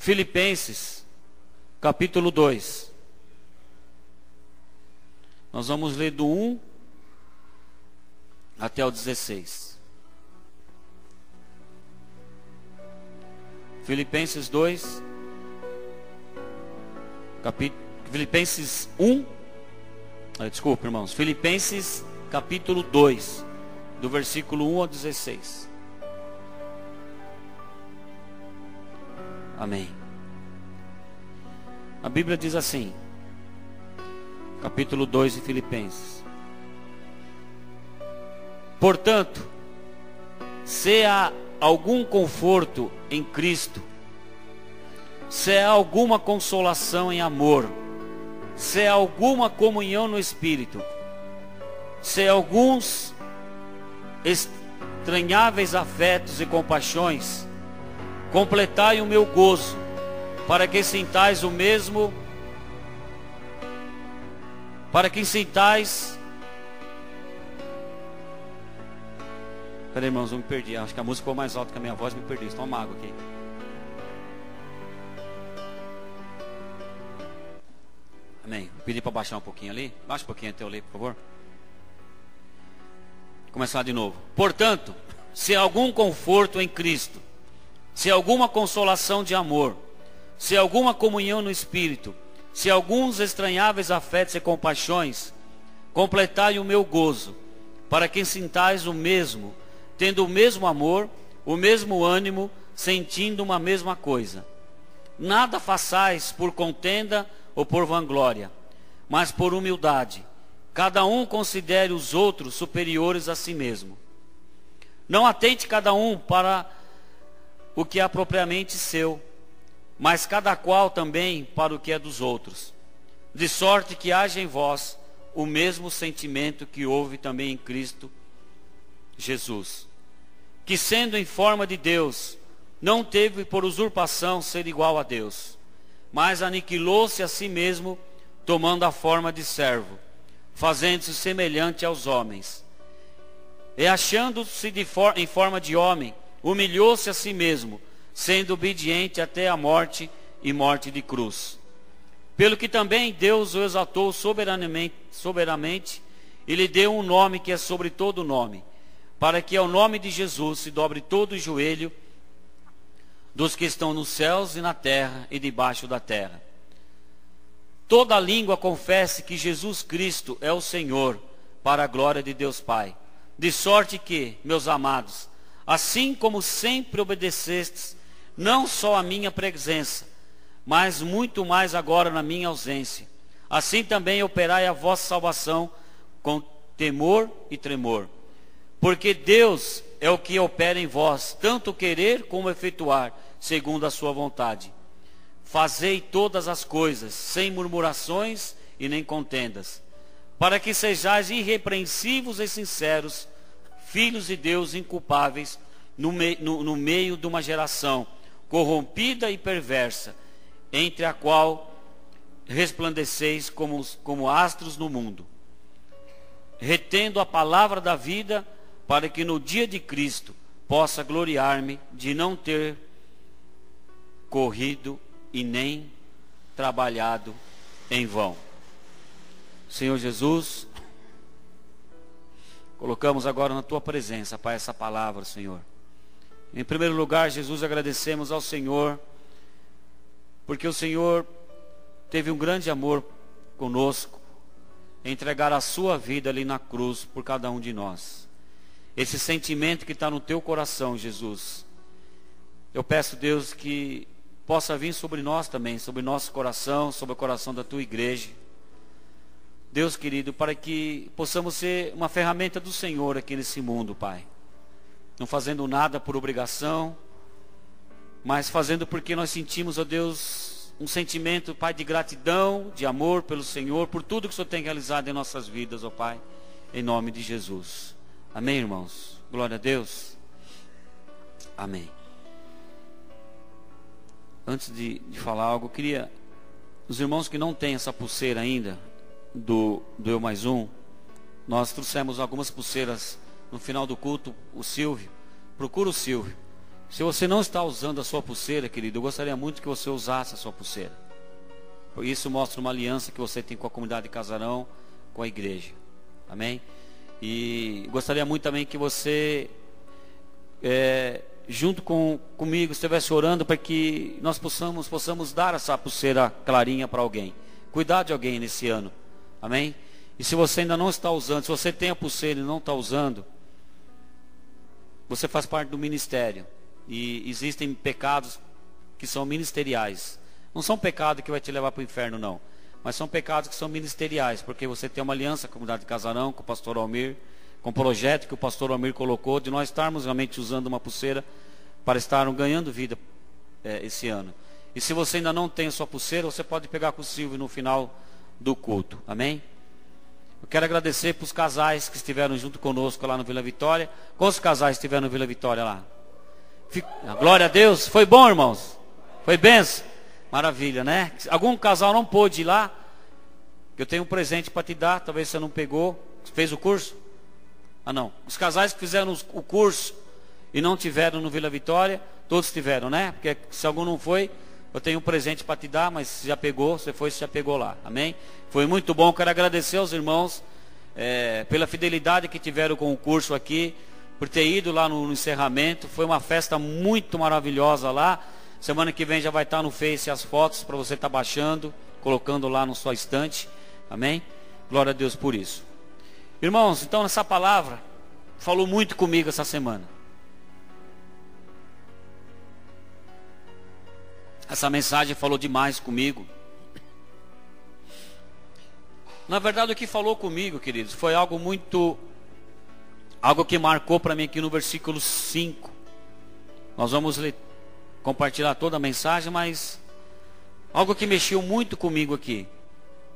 Filipenses, capítulo 2. Nós vamos ler do 1 até o 16. Filipenses 2, Filipenses 1, desculpa, irmãos, Filipenses capítulo 2, do versículo 1 ao 16. Amém. A Bíblia diz assim, capítulo 2 de Filipenses: portanto, se há algum conforto em Cristo, se há alguma consolação em amor, se há alguma comunhão no Espírito, se há alguns estranháveis afetos e compaixões, completai o meu gozo, para que sintais o mesmo, Peraí, irmãos, eu me perdi. Acho que a música ficou mais alta que a minha voz, me perdi. Toma uma água aqui. Amém. Vou pedir para baixar um pouquinho ali. Baixa um pouquinho até eu ler, por favor. Vou começar de novo. Portanto, se há algum conforto em Cristo, se há alguma consolação de amor, se há alguma comunhão no Espírito, se há alguns estranháveis afetos e compaixões, completai o meu gozo, para que sintais o mesmo, tendo o mesmo amor, o mesmo ânimo, sentindo uma mesma coisa. Nada façais por contenda ou por vanglória, mas por humildade. Cada um considere os outros superiores a si mesmo. Não atente cada um para o que é propriamente seu, mas cada qual também para o que é dos outros. De sorte que haja em vós o mesmo sentimento que houve também em Cristo Jesus, que sendo em forma de Deus, não teve por usurpação ser igual a Deus, mas aniquilou-se a si mesmo, tomando a forma de servo, fazendo-se semelhante aos homens. E achando-se em forma de homem, humilhou-se a si mesmo, sendo obediente até a morte e morte de cruz. Pelo que também Deus o exaltou soberanamente e lhe deu um nome que é sobre todo nome, para que ao nome de Jesus se dobre todo o joelho dos que estão nos céus e na terra e debaixo da terra. Toda língua confesse que Jesus Cristo é o Senhor, para a glória de Deus Pai. De sorte que, meus amados, assim como sempre obedecestes, não só a minha presença, mas muito mais agora na minha ausência, assim também operai a vossa salvação com temor e tremor. Porque Deus é o que opera em vós, tanto querer como efetuar, segundo a sua vontade. Fazei todas as coisas, sem murmurações e nem contendas, para que sejais irrepreensíveis e sinceros, filhos de Deus inculpáveis, no meio de uma geração corrompida e perversa, entre a qual resplandeceis como astros no mundo, retendo a palavra da vida, para que no dia de Cristo possa gloriar-me de não ter corrido e nem trabalhado em vão. Senhor Jesus, colocamos agora na Tua presença, Pai, essa palavra, Senhor. Em primeiro lugar, Jesus, agradecemos ao Senhor, porque o Senhor teve um grande amor conosco, entregar a sua vida ali na cruz por cada um de nós. Esse sentimento que está no teu coração, Jesus, eu peço, Deus, que possa vir sobre nós também, sobre nosso coração, sobre o coração da tua igreja. Deus querido, para que possamos ser uma ferramenta do Senhor aqui nesse mundo, Pai. Não fazendo nada por obrigação, mas fazendo porque nós sentimos, ó Deus, um sentimento, Pai, de gratidão, de amor pelo Senhor, por tudo que o Senhor tem realizado em nossas vidas, ó Pai, em nome de Jesus. Amém, irmãos? Glória a Deus. Amém. Antes de falar algo, eu queria, os irmãos que não têm essa pulseira ainda, do Eu Mais Um, nós trouxemos algumas pulseiras no final do culto. O Silvio, procura o Silvio, Se você não está usando a sua pulseira, querido, eu gostaria muito que você usasse a sua pulseira. Isso mostra uma aliança que você tem com a comunidade de Casarão, com a igreja. Amém? E gostaria muito também que você, junto comigo, estivesse orando para que nós possamos dar essa pulseira clarinha para alguém. Cuidar de alguém nesse ano. Amém? E se você ainda não está usando, se você tem a pulseira e não está usando, você faz parte do ministério. E existem pecados que são ministeriais. Não são pecados que vai te levar para o inferno, não. Mas são pecados que são ministeriais, porque você tem uma aliança com a comunidade de Casarão, com o pastor Almir, com o projeto que o pastor Almir colocou, de nós estarmos realmente usando uma pulseira para estar ganhando vida esse ano. E se você ainda não tem a sua pulseira, você pode pegar com o Silvio no final do culto. Amém? Eu quero agradecer para os casais que estiveram junto conosco lá no Vila Vitória. Quantos casais estiveram no Vila Vitória lá? Glória a Deus. Foi bom, irmãos? Foi benção? Maravilha, né? Algum casal não pôde ir lá? Eu tenho um presente para te dar. Talvez você não pegou. Fez o curso? Ah, não. Os casais que fizeram o curso e não tiveram no Vila Vitória, todos tiveram, né? Porque se algum não foi, eu tenho um presente para te dar, mas se já pegou, você já pegou lá. Amém? Foi muito bom. Quero agradecer aos irmãos pela fidelidade que tiveram com o curso aqui, por ter ido lá no encerramento. Foi uma festa muito maravilhosa lá. Semana que vem já vai estar no Face as fotos para você estar baixando, colocando lá no sua estante. Amém? Glória a Deus por isso. Irmãos, então essa palavra falou muito comigo essa semana. Essa mensagem falou demais comigo. Na verdade, o que falou comigo, queridos, foi algo que marcou para mim aqui no versículo 5. Nós vamos compartilhar toda a mensagem, mas algo que mexeu muito comigo aqui,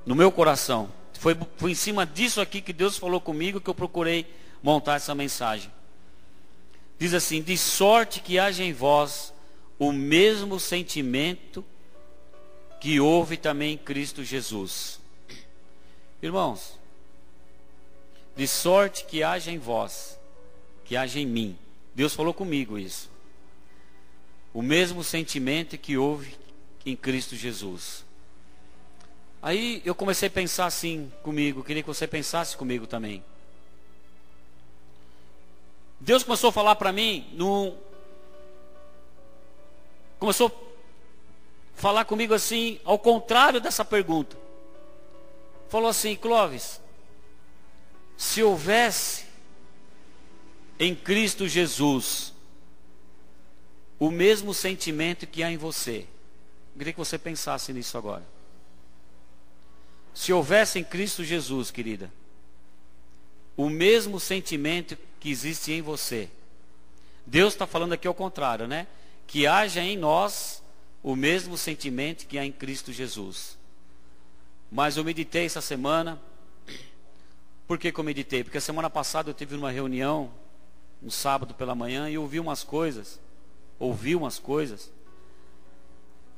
no meu coração. Foi em cima disso aqui que Deus falou comigo que eu procurei montar essa mensagem. Diz assim: de sorte que haja em vós o mesmo sentimento que houve também em Cristo Jesus. Irmãos, de sorte que haja em vós, que haja em mim. Deus falou comigo isso. O mesmo sentimento que houve em Cristo Jesus. Aí eu comecei a pensar assim comigo, queria que você pensasse comigo também. Deus começou a falar para mim, começou a falar comigo assim, ao contrário dessa pergunta. Falou assim: Clóvis, se houvesse em Cristo Jesus o mesmo sentimento que há em você. Eu queria que você pensasse nisso agora. Se houvesse em Cristo Jesus, querida, o mesmo sentimento que existe em você. Deus está falando aqui ao contrário, né? Que haja em nós o mesmo sentimento que há em Cristo Jesus. Mas eu meditei essa semana. Por que eu meditei? Porque a semana passada eu tive uma reunião, um sábado pela manhã, e ouvi umas coisas.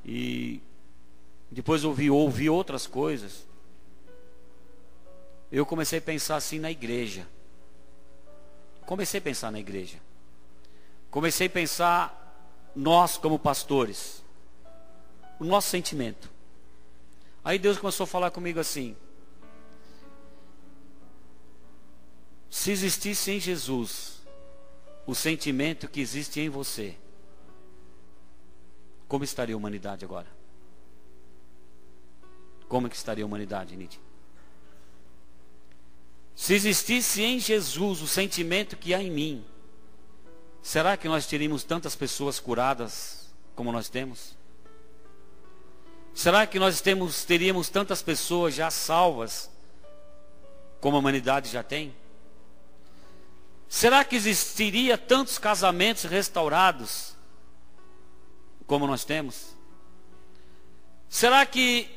E depois ouvi outras coisas. Eu comecei a pensar assim na igreja. Comecei a pensar nós como pastores. O nosso sentimento. Aí Deus começou a falar comigo assim: se existisse em Jesus o sentimento que existe em você, como estaria a humanidade agora? Como que estaria a humanidade, Nídia? Se existisse em Jesus o sentimento que há em mim, será que nós teríamos tantas pessoas curadas como nós temos? Será que nós teríamos tantas pessoas já salvas como a humanidade já tem? Será que existiria tantos casamentos restaurados como nós temos? Será que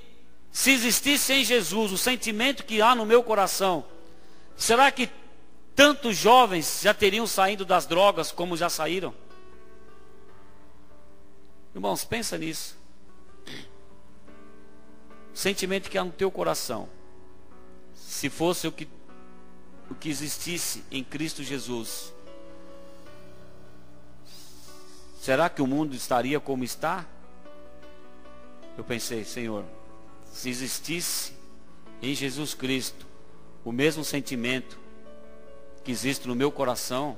se existisse em Jesus o sentimento que há no meu coração, será que tantos jovens já teriam saído das drogas como já saíram? Irmãos, pensa nisso. O sentimento que há no teu coração, se fosse o que existisse em Cristo Jesus, será que o mundo estaria como está? Eu pensei, Senhor, se existisse em Jesus Cristo o mesmo sentimento que existe no meu coração,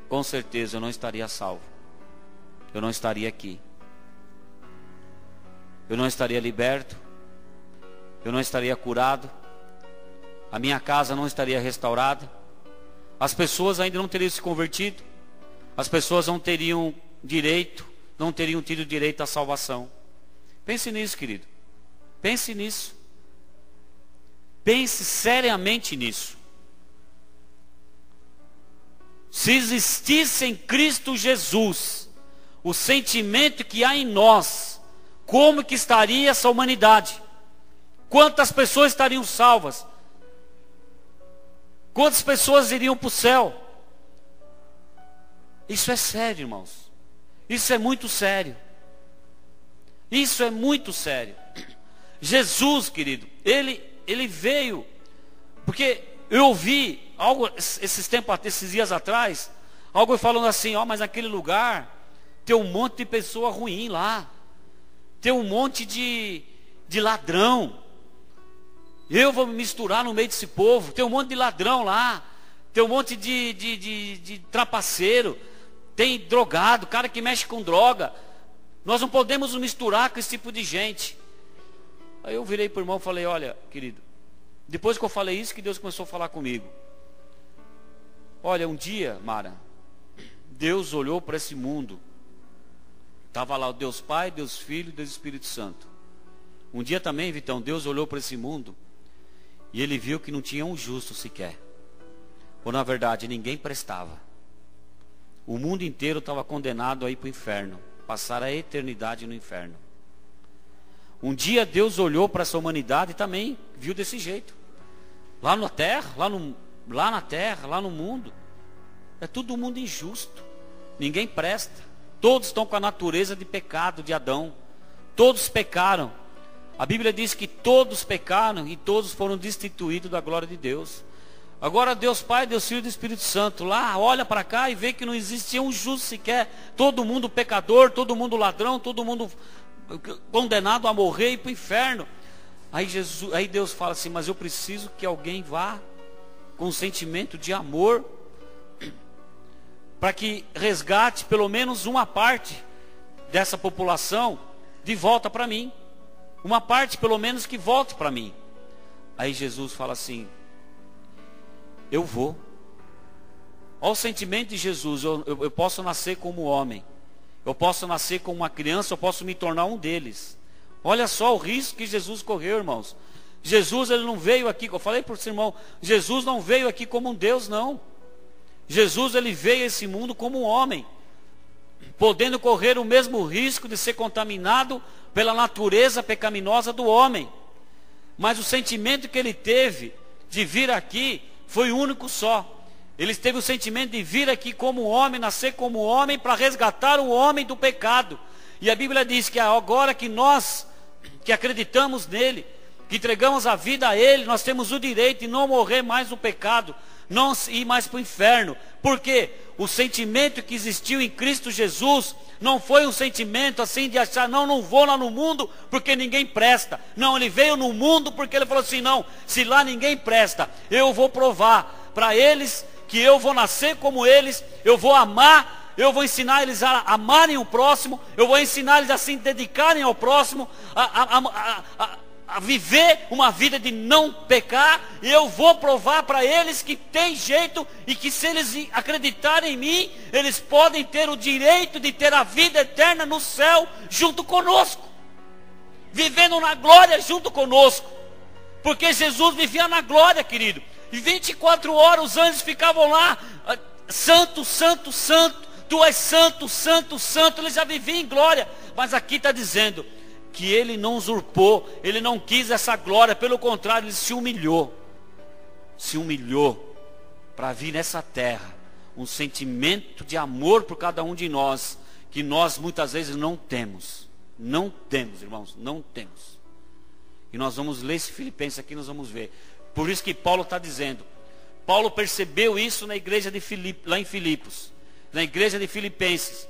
com certeza eu não estaria salvo. Eu não estaria aqui. Eu não estaria liberto. Eu não estaria curado. A minha casa não estaria restaurada. As pessoas ainda não teriam se convertido. As pessoas não teriam direito, não teriam tido direito à salvação. Pense nisso, querido. Pense nisso. Pense seriamente nisso. Se existisse em Cristo Jesus o sentimento que há em nós, como que estaria essa humanidade? Quantas pessoas estariam salvas? Quantas pessoas iriam para o céu? Isso é sério, irmãos. Isso é muito sério. Isso é muito sério. Jesus, querido, ele veio, porque eu ouvi algo esses dias atrás, algo falando assim, mas naquele lugar tem um monte de pessoa ruim lá, tem um monte de ladrão. Eu vou me misturar no meio desse povo. Tem um monte de ladrão lá, tem um monte de trapaceiro, tem drogado, cara que mexe com droga. Nós não podemos nos misturar com esse tipo de gente. Aí eu virei para o irmão e falei, olha, querido, depois que eu falei isso, que Deus começou a falar comigo. Olha, um dia, Mara, Deus olhou para esse mundo. Estava lá o Deus Pai, Deus Filho e Deus Espírito Santo. Um dia também, Vitão, Deus olhou para esse mundo e Ele viu que não tinha um justo sequer. Ou na verdade, ninguém prestava. O mundo inteiro estava condenado a ir para o inferno, passar a eternidade no inferno. Um dia Deus olhou para essa humanidade e também viu desse jeito. Lá na terra, lá no mundo, é todo mundo injusto. Ninguém presta. Todos estão com a natureza de pecado de Adão. Todos pecaram. A Bíblia diz que todos pecaram e todos foram destituídos da glória de Deus. Agora Deus Pai, Deus Filho e Deus Espírito Santo lá, olha para cá e vê que não existia um justo sequer. Todo mundo pecador, todo mundo ladrão, todo mundo condenado a morrer e ir para o inferno. Aí Deus fala assim, mas eu preciso que alguém vá com um sentimento de amor, para que resgate pelo menos uma parte dessa população de volta para mim. Uma parte pelo menos que volte para mim. Aí Jesus fala assim, eu vou. Olha o sentimento de Jesus. Eu posso nascer como homem, eu posso nascer como uma criança, eu posso me tornar um deles. Olha só o risco que Jesus correu, irmãos. Jesus, ele não veio aqui, eu falei para o irmão, Jesus não veio aqui como um Deus, não. Jesus, ele veio a esse mundo como um homem, podendo correr o mesmo risco de ser contaminado pela natureza pecaminosa do homem. Mas o sentimento que ele teve de vir aqui foi único só. Ele teve o sentimento de vir aqui como homem, nascer como homem, para resgatar o homem do pecado. E a Bíblia diz que agora que nós, que acreditamos nele, que entregamos a vida a ele, nós temos o direito de não morrer mais no pecado, não ir mais para o inferno. Porque o sentimento que existiu em Cristo Jesus não foi um sentimento assim de achar, não vou lá no mundo porque ninguém presta. Não, ele veio no mundo porque ele falou assim, não, se lá ninguém presta, eu vou provar para eles que eu vou nascer como eles, eu vou amar, eu vou ensinar eles a amarem o próximo, eu vou ensinar eles a se dedicarem ao próximo, a viver uma vida de não pecar, e eu vou provar para eles que tem jeito, e que se eles acreditarem em mim, eles podem ter o direito de ter a vida eterna no céu, junto conosco, vivendo na glória junto conosco, porque Jesus vivia na glória, querido, e 24 horas os anjos ficavam lá, santo, santo, santo, tu és santo, santo, santo, ele já vivia em glória, mas aqui está dizendo, que ele não usurpou, ele não quis essa glória, pelo contrário, ele se humilhou para vir nessa terra, um sentimento de amor por cada um de nós, que nós muitas vezes não temos, irmãos, não temos. E nós vamos ler esse Filipenses aqui, nós vamos ver, por isso que Paulo está dizendo, Paulo percebeu isso na igreja de lá em Filipos, na igreja de Filipenses,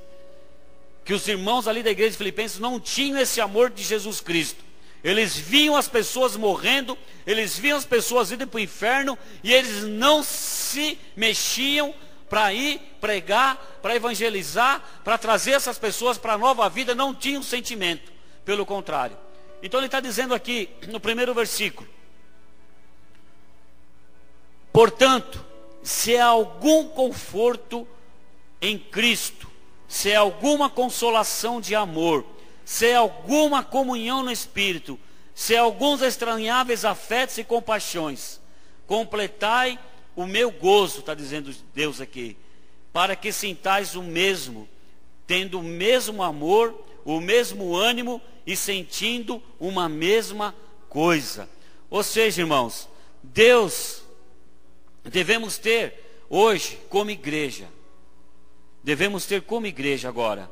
que os irmãos ali da igreja de Filipenses não tinham esse amor de Jesus Cristo. Eles viam as pessoas morrendo, eles viam as pessoas indo para o inferno, e eles não se mexiam para ir pregar, para evangelizar, para trazer essas pessoas para a nova vida. Não tinham sentimento, pelo contrário. Então ele está dizendo aqui no primeiro versículo: portanto, se há algum conforto em Cristo, se há alguma consolação de amor, se há alguma comunhão no Espírito, se há alguns estranháveis afetos e compaixões, completai o meu gozo, está dizendo Deus aqui, para que sintais o mesmo, tendo o mesmo amor, o mesmo ânimo e sentindo uma mesma coisa. Ou seja, irmãos, devemos ter hoje como igreja, devemos ter como igreja agora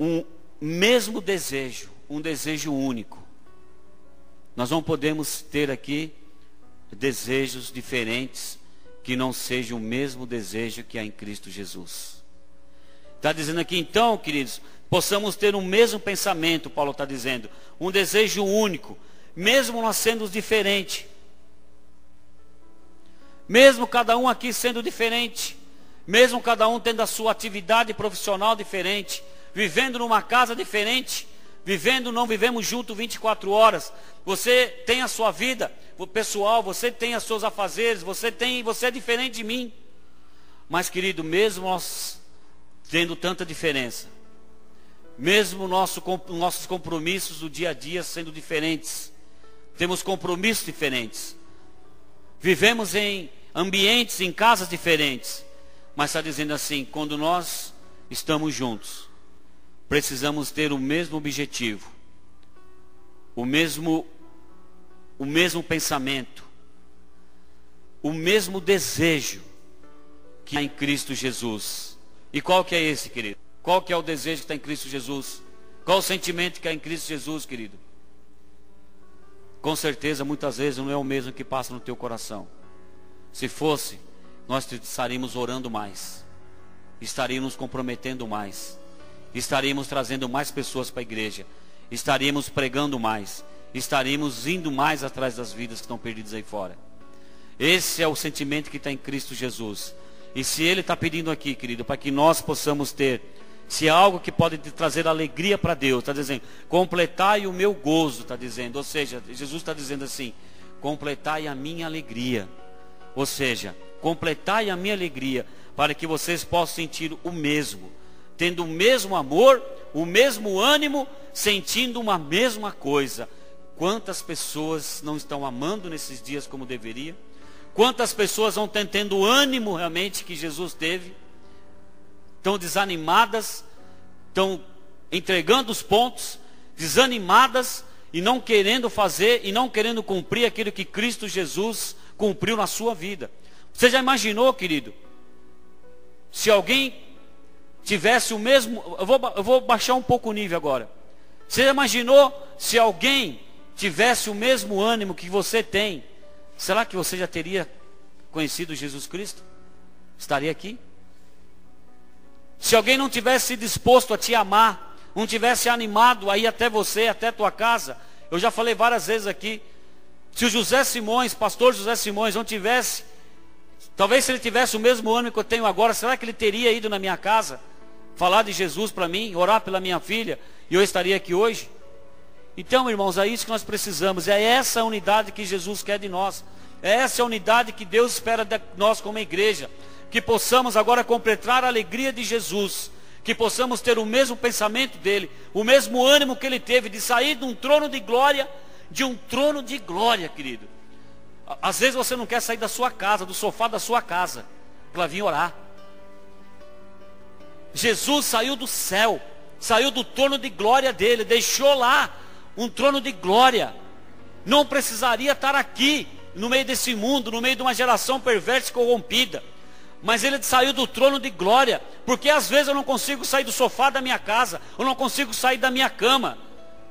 um mesmo desejo, um desejo único. Nós não podemos ter aqui desejos diferentes que não sejam o mesmo desejo que há em Cristo Jesus. Está dizendo aqui então, queridos, possamos ter um mesmo pensamento. Paulo está dizendo, um desejo único, mesmo nós sendo diferentes, mesmo cada um aqui sendo diferente, mesmo cada um tendo a sua atividade profissional diferente, vivendo numa casa diferente, não vivemos juntos 24 horas. Você tem a sua vida pessoal, você tem os seus afazeres, você é diferente de mim. Mas, querido, mesmo nós tendo tanta diferença, mesmo nossos compromissos do dia a dia sendo diferentes, temos compromissos diferentes, vivemos em ambientes, em casas diferentes, mas está dizendo assim, quando nós estamos juntos, precisamos ter o mesmo objetivo, o mesmo pensamento, o mesmo desejo que há em Cristo Jesus. E qual que é esse, querido? Qual que é o desejo que está em Cristo Jesus? Qual o sentimento que há em Cristo Jesus, querido? Com certeza, muitas vezes não é o mesmo que passa no teu coração. Se fosse, nós estaríamos orando mais, estaríamos comprometendo mais, estaríamos trazendo mais pessoas para a igreja, estaríamos pregando mais, estaríamos indo mais atrás das vidas que estão perdidas aí fora. Esse é o sentimento que está em Cristo Jesus. E se Ele está pedindo aqui, querido, para que nós possamos ter, se há algo que pode trazer alegria para Deus, está dizendo, completai o meu gozo, está dizendo. Ou seja, Jesus está dizendo assim, completai a minha alegria. Ou seja, completai a minha alegria, para que vocês possam sentir o mesmo, tendo o mesmo amor, o mesmo ânimo, sentindo uma mesma coisa. Quantas pessoas não estão amando nesses dias como deveria? Quantas pessoas não estão tendo o ânimo realmente que Jesus teve? Estão desanimadas, estão entregando os pontos, desanimadas e não querendo fazer e não querendo cumprir aquilo que Cristo Jesus cumpriu na sua vida. Você já imaginou, querido, se alguém tivesse o mesmo... Eu vou baixar um pouco o nível agora. Você já imaginou se alguém tivesse o mesmo ânimo que você tem? Será que você já teria conhecido Jesus Cristo? Estaria aqui? Se alguém não tivesse disposto a te amar, não tivesse animado a ir até você, até a tua casa, eu já falei várias vezes aqui, se o José Simões, pastor José Simões, não tivesse, talvez se ele tivesse o mesmo ânimo que eu tenho agora, será que ele teria ido na minha casa, falar de Jesus para mim, orar pela minha filha, e eu estaria aqui hoje? Então, irmãos, é isso que nós precisamos, é essa unidade que Jesus quer de nós, é essa unidade que Deus espera de nós como igreja, que possamos agora completar a alegria de Jesus, que possamos ter o mesmo pensamento dele, o mesmo ânimo que ele teve de sair de um trono de glória, querido. Às vezes você não quer sair da sua casa, do sofá da sua casa, para vir orar. Jesus saiu do céu, saiu do trono de glória dele, deixou lá um trono de glória, não precisaria estar aqui, no meio desse mundo, no meio de uma geração perversa e corrompida, mas ele saiu do trono de glória, porque às vezes eu não consigo sair do sofá da minha casa, eu não consigo sair da minha cama,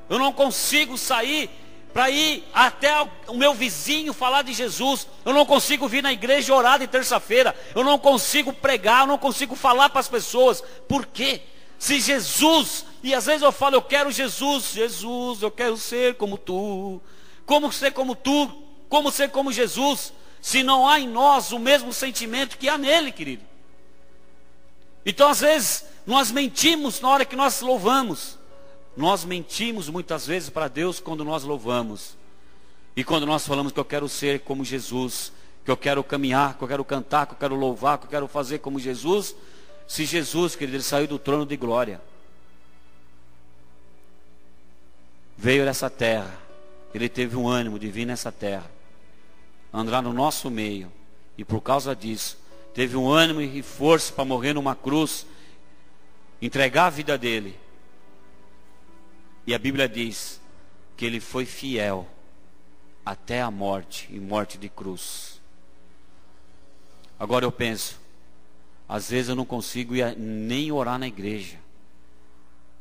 eu não consigo sair para ir até o meu vizinho falar de Jesus. Eu não consigo vir na igreja orar de terça-feira. Eu não consigo pregar, eu não consigo falar para as pessoas. Por quê? Se Jesus, e às vezes eu falo, eu quero Jesus, Jesus, eu quero ser como tu. Como ser como tu? Como ser como Jesus? Se não há em nós o mesmo sentimento que há nele, querido. Então às vezes nós mentimos na hora que nós louvamos. Nós mentimos muitas vezes para Deus quando nós louvamos. E quando nós falamos que eu quero ser como Jesus, que eu quero caminhar, que eu quero cantar, que eu quero louvar, que eu quero fazer como Jesus. Se Jesus, querido, ele saiu do trono de glória, veio nessa terra, ele teve um ânimo de vir nessa terra, andar no nosso meio, e por causa disso, teve um ânimo e força para morrer numa cruz, entregar a vida dele. E a Bíblia diz que ele foi fiel até a morte, e morte de cruz. Agora eu penso, às vezes eu não consigo nem orar na igreja.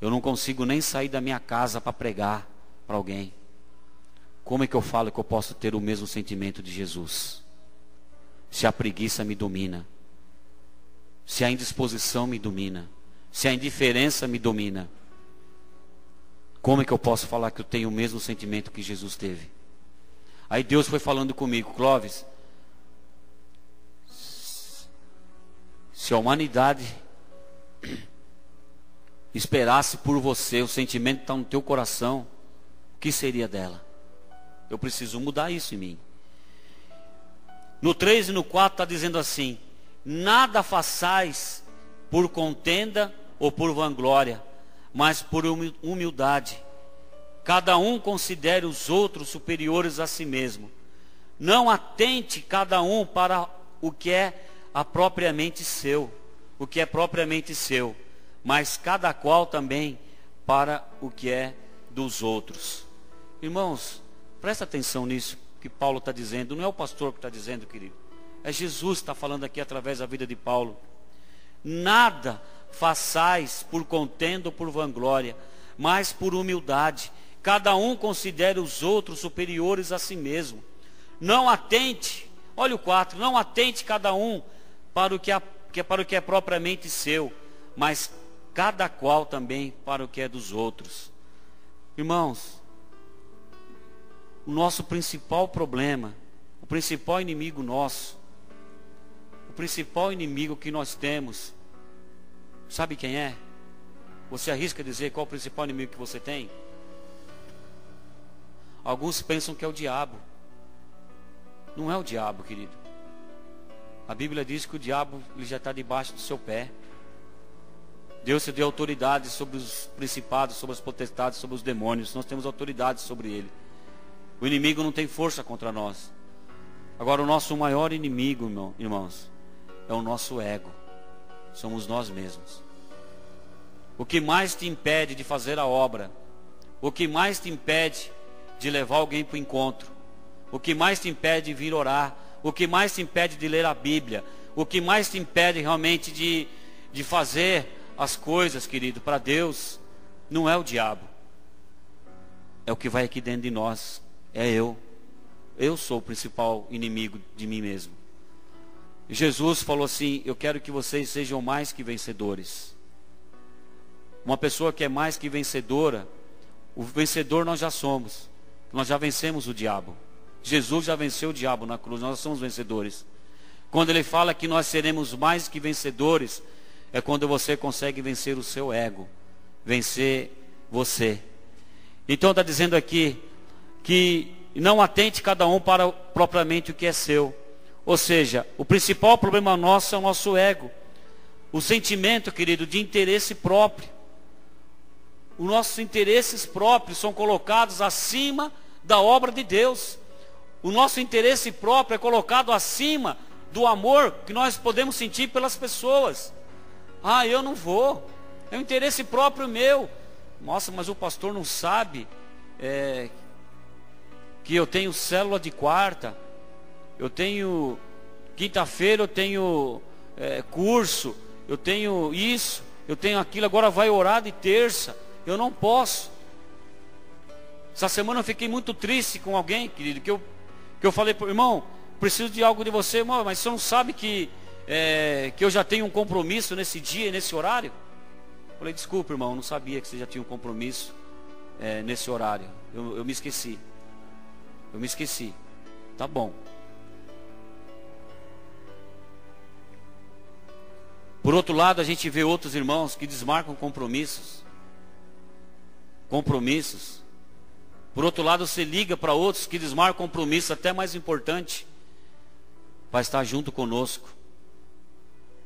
Eu não consigo nem sair da minha casa para pregar para alguém. Como é que eu falo que eu posso ter o mesmo sentimento de Jesus? Se a preguiça me domina, se a indisposição me domina, se a indiferença me domina, como é que eu posso falar que eu tenho o mesmo sentimento que Jesus teve? Aí Deus foi falando comigo, Clóvis, se a humanidade esperasse por você, o sentimento está no teu coração, o que seria dela? Eu preciso mudar isso em mim. No 3 e no 4 está dizendo assim: nada façais por contenda ou por vanglória, mas por humildade. Cada um considere os outros superiores a si mesmo. Não atente cada um para o que é propriamente seu, mas cada qual também para o que é dos outros. Irmãos, presta atenção nisso que Paulo está dizendo. Não é o pastor que está dizendo, querido, é Jesus que está falando aqui através da vida de Paulo. Nada façais por contenda ou por vanglória, mas por humildade. Cada um considere os outros superiores a si mesmo. Não atente, olha o 4, não atente cada um para o que é propriamente seu, mas cada qual também para o que é dos outros. Irmãos, o nosso principal problema, o principal inimigo nosso, o principal inimigo que nós temos, sabe quem é? Você arrisca dizer qual é o principal inimigo que você tem? Alguns pensam que é o diabo. Não é o diabo, querido. A Bíblia diz que o diabo ele já está debaixo do seu pé. Deus te deu autoridade sobre os principados, sobre as potestades, sobre os demônios. Nós temos autoridade sobre ele. O inimigo não tem força contra nós. Agora o nosso maior inimigo, irmãos, é o nosso ego. Somos nós mesmos. O que mais te impede de fazer a obra, o que mais te impede de levar alguém para o encontro, o que mais te impede de vir orar, o que mais te impede de ler a Bíblia, o que mais te impede realmente de fazer as coisas, querido, para Deus, não é o diabo. É o que vai aqui dentro de nós. É eu. Eu sou o principal inimigo de mim mesmo. Jesus falou assim: eu quero que vocês sejam mais que vencedores. Uma pessoa que é mais que vencedora, o vencedor nós já somos. Nós já vencemos o diabo. Jesus já venceu o diabo na cruz, nós somos vencedores. Quando ele fala que nós seremos mais que vencedores, é quando você consegue vencer o seu ego, vencer você. Então está dizendo aqui que não atente cada um para propriamente o que é seu. Ou seja, o principal problema nosso é o nosso ego. O sentimento, querido, de interesse próprio. Os nossos interesses próprios são colocados acima da obra de Deus. O nosso interesse próprio é colocado acima do amor que nós podemos sentir pelas pessoas. Ah, eu não vou. É um interesse próprio meu. Nossa, mas o pastor não sabe que eu tenho célula de quarta, eu tenho quinta-feira, eu tenho curso, eu tenho isso, eu tenho aquilo, agora vai orar de terça. Eu não posso. Essa semana eu fiquei muito triste com alguém, querido, que eu falei, irmão, preciso de algo de você, irmão, mas você não sabe que eu já tenho um compromisso nesse dia, nesse horário? Eu falei, desculpa, irmão, não sabia que você já tinha um compromisso nesse horário. Eu me esqueci. Eu me esqueci. Tá bom. Por outro lado, a gente vê outros irmãos que desmarcam compromissos. Por outro lado, você liga para outros que desmarcam compromissos, até mais importante, para estar junto conosco,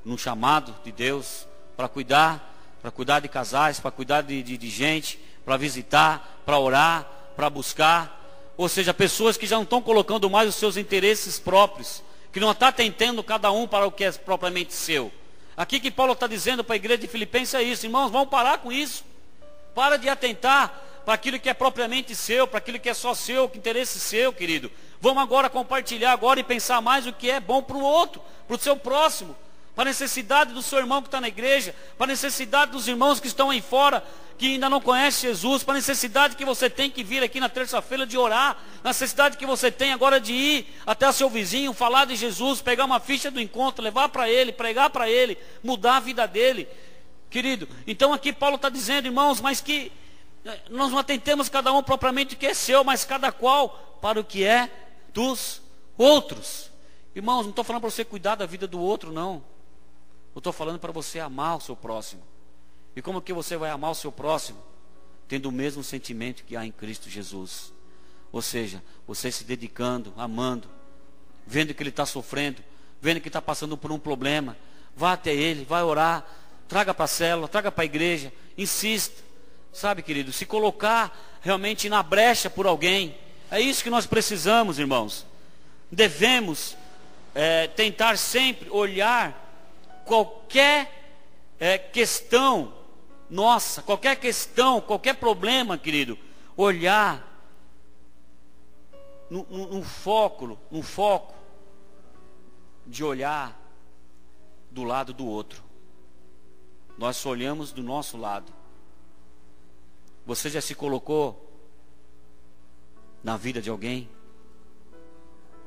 num chamado de Deus, para cuidar de casais, para cuidar de gente, para visitar, para orar, para buscar. Ou seja, pessoas que já não estão colocando mais os seus interesses próprios, que não está atentando cada um para o que é propriamente seu. Aqui que Paulo está dizendo para a igreja de Filipenses é isso, irmãos, vamos parar com isso. Para de atentar para aquilo que é propriamente seu, para aquilo que é só seu, que interesse seu, querido. Vamos agora compartilhar agora e pensar mais o que é bom para o outro, para o seu próximo, para a necessidade do seu irmão que está na igreja, para a necessidade dos irmãos que estão aí fora, que ainda não conhecem Jesus, para a necessidade que você tem que vir aqui na terça-feira de orar, na necessidade que você tem agora de ir até o seu vizinho, falar de Jesus, pegar uma ficha do encontro, levar para ele, pregar para ele, mudar a vida dele, querido. Então aqui Paulo está dizendo, irmãos, mas que nós não atentemos cada um propriamente o que é seu, mas cada qual para o que é dos outros. Irmãos, não estou falando para você cuidar da vida do outro, não. Eu estou falando para você amar o seu próximo. E como que você vai amar o seu próximo? Tendo o mesmo sentimento que há em Cristo Jesus. Ou seja, você se dedicando, amando, vendo que ele está sofrendo, vendo que está passando por um problema. Vá até ele, vai orar, traga para a célula, traga para a igreja, insista. Sabe, querido, se colocar realmente na brecha por alguém. É isso que nós precisamos, irmãos. Devemos tentar sempre olhar qualquer questão nossa, qualquer questão, qualquer problema, querido, olhar no foco de olhar do lado do outro. Nós só olhamos do nosso lado. Você já se colocou na vida de alguém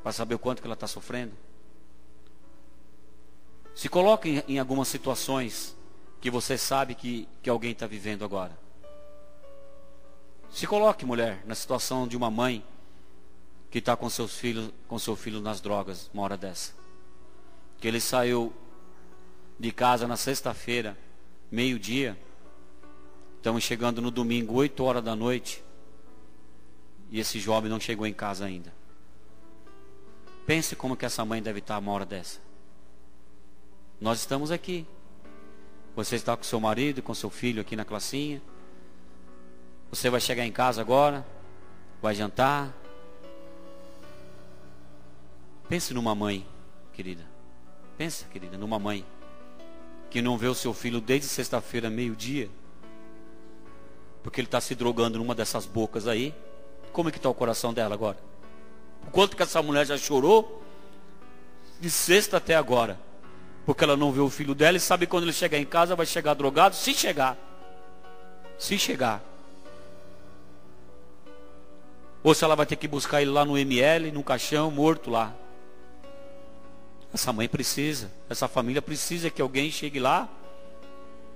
para saber o quanto que ela está sofrendo? Se coloque em algumas situações que você sabe que alguém está vivendo agora. Se coloque, mulher, na situação de uma mãe que está com seu filho nas drogas, uma hora dessa. Que ele saiu de casa na sexta-feira, meio-dia. Estamos chegando no domingo, 8 horas da noite. E esse jovem não chegou em casa ainda. Pense como que essa mãe deve estar uma hora dessa. Nós estamos aqui. Você está com seu marido, com seu filho aqui na classinha. Você vai chegar em casa agora, vai jantar. Pense numa mãe, querida. Pensa, querida, numa mãe que não vê o seu filho desde sexta-feira, meio-dia, porque ele está se drogando numa dessas bocas aí. Como é que está o coração dela agora? O quanto que essa mulher já chorou de sexta até agora, porque ela não vê o filho dela e sabe que quando ele chegar em casa vai chegar drogado, se chegar. Ou se ela vai ter que buscar ele lá no ML, no caixão, morto lá. Essa mãe precisa, essa família precisa que alguém chegue lá,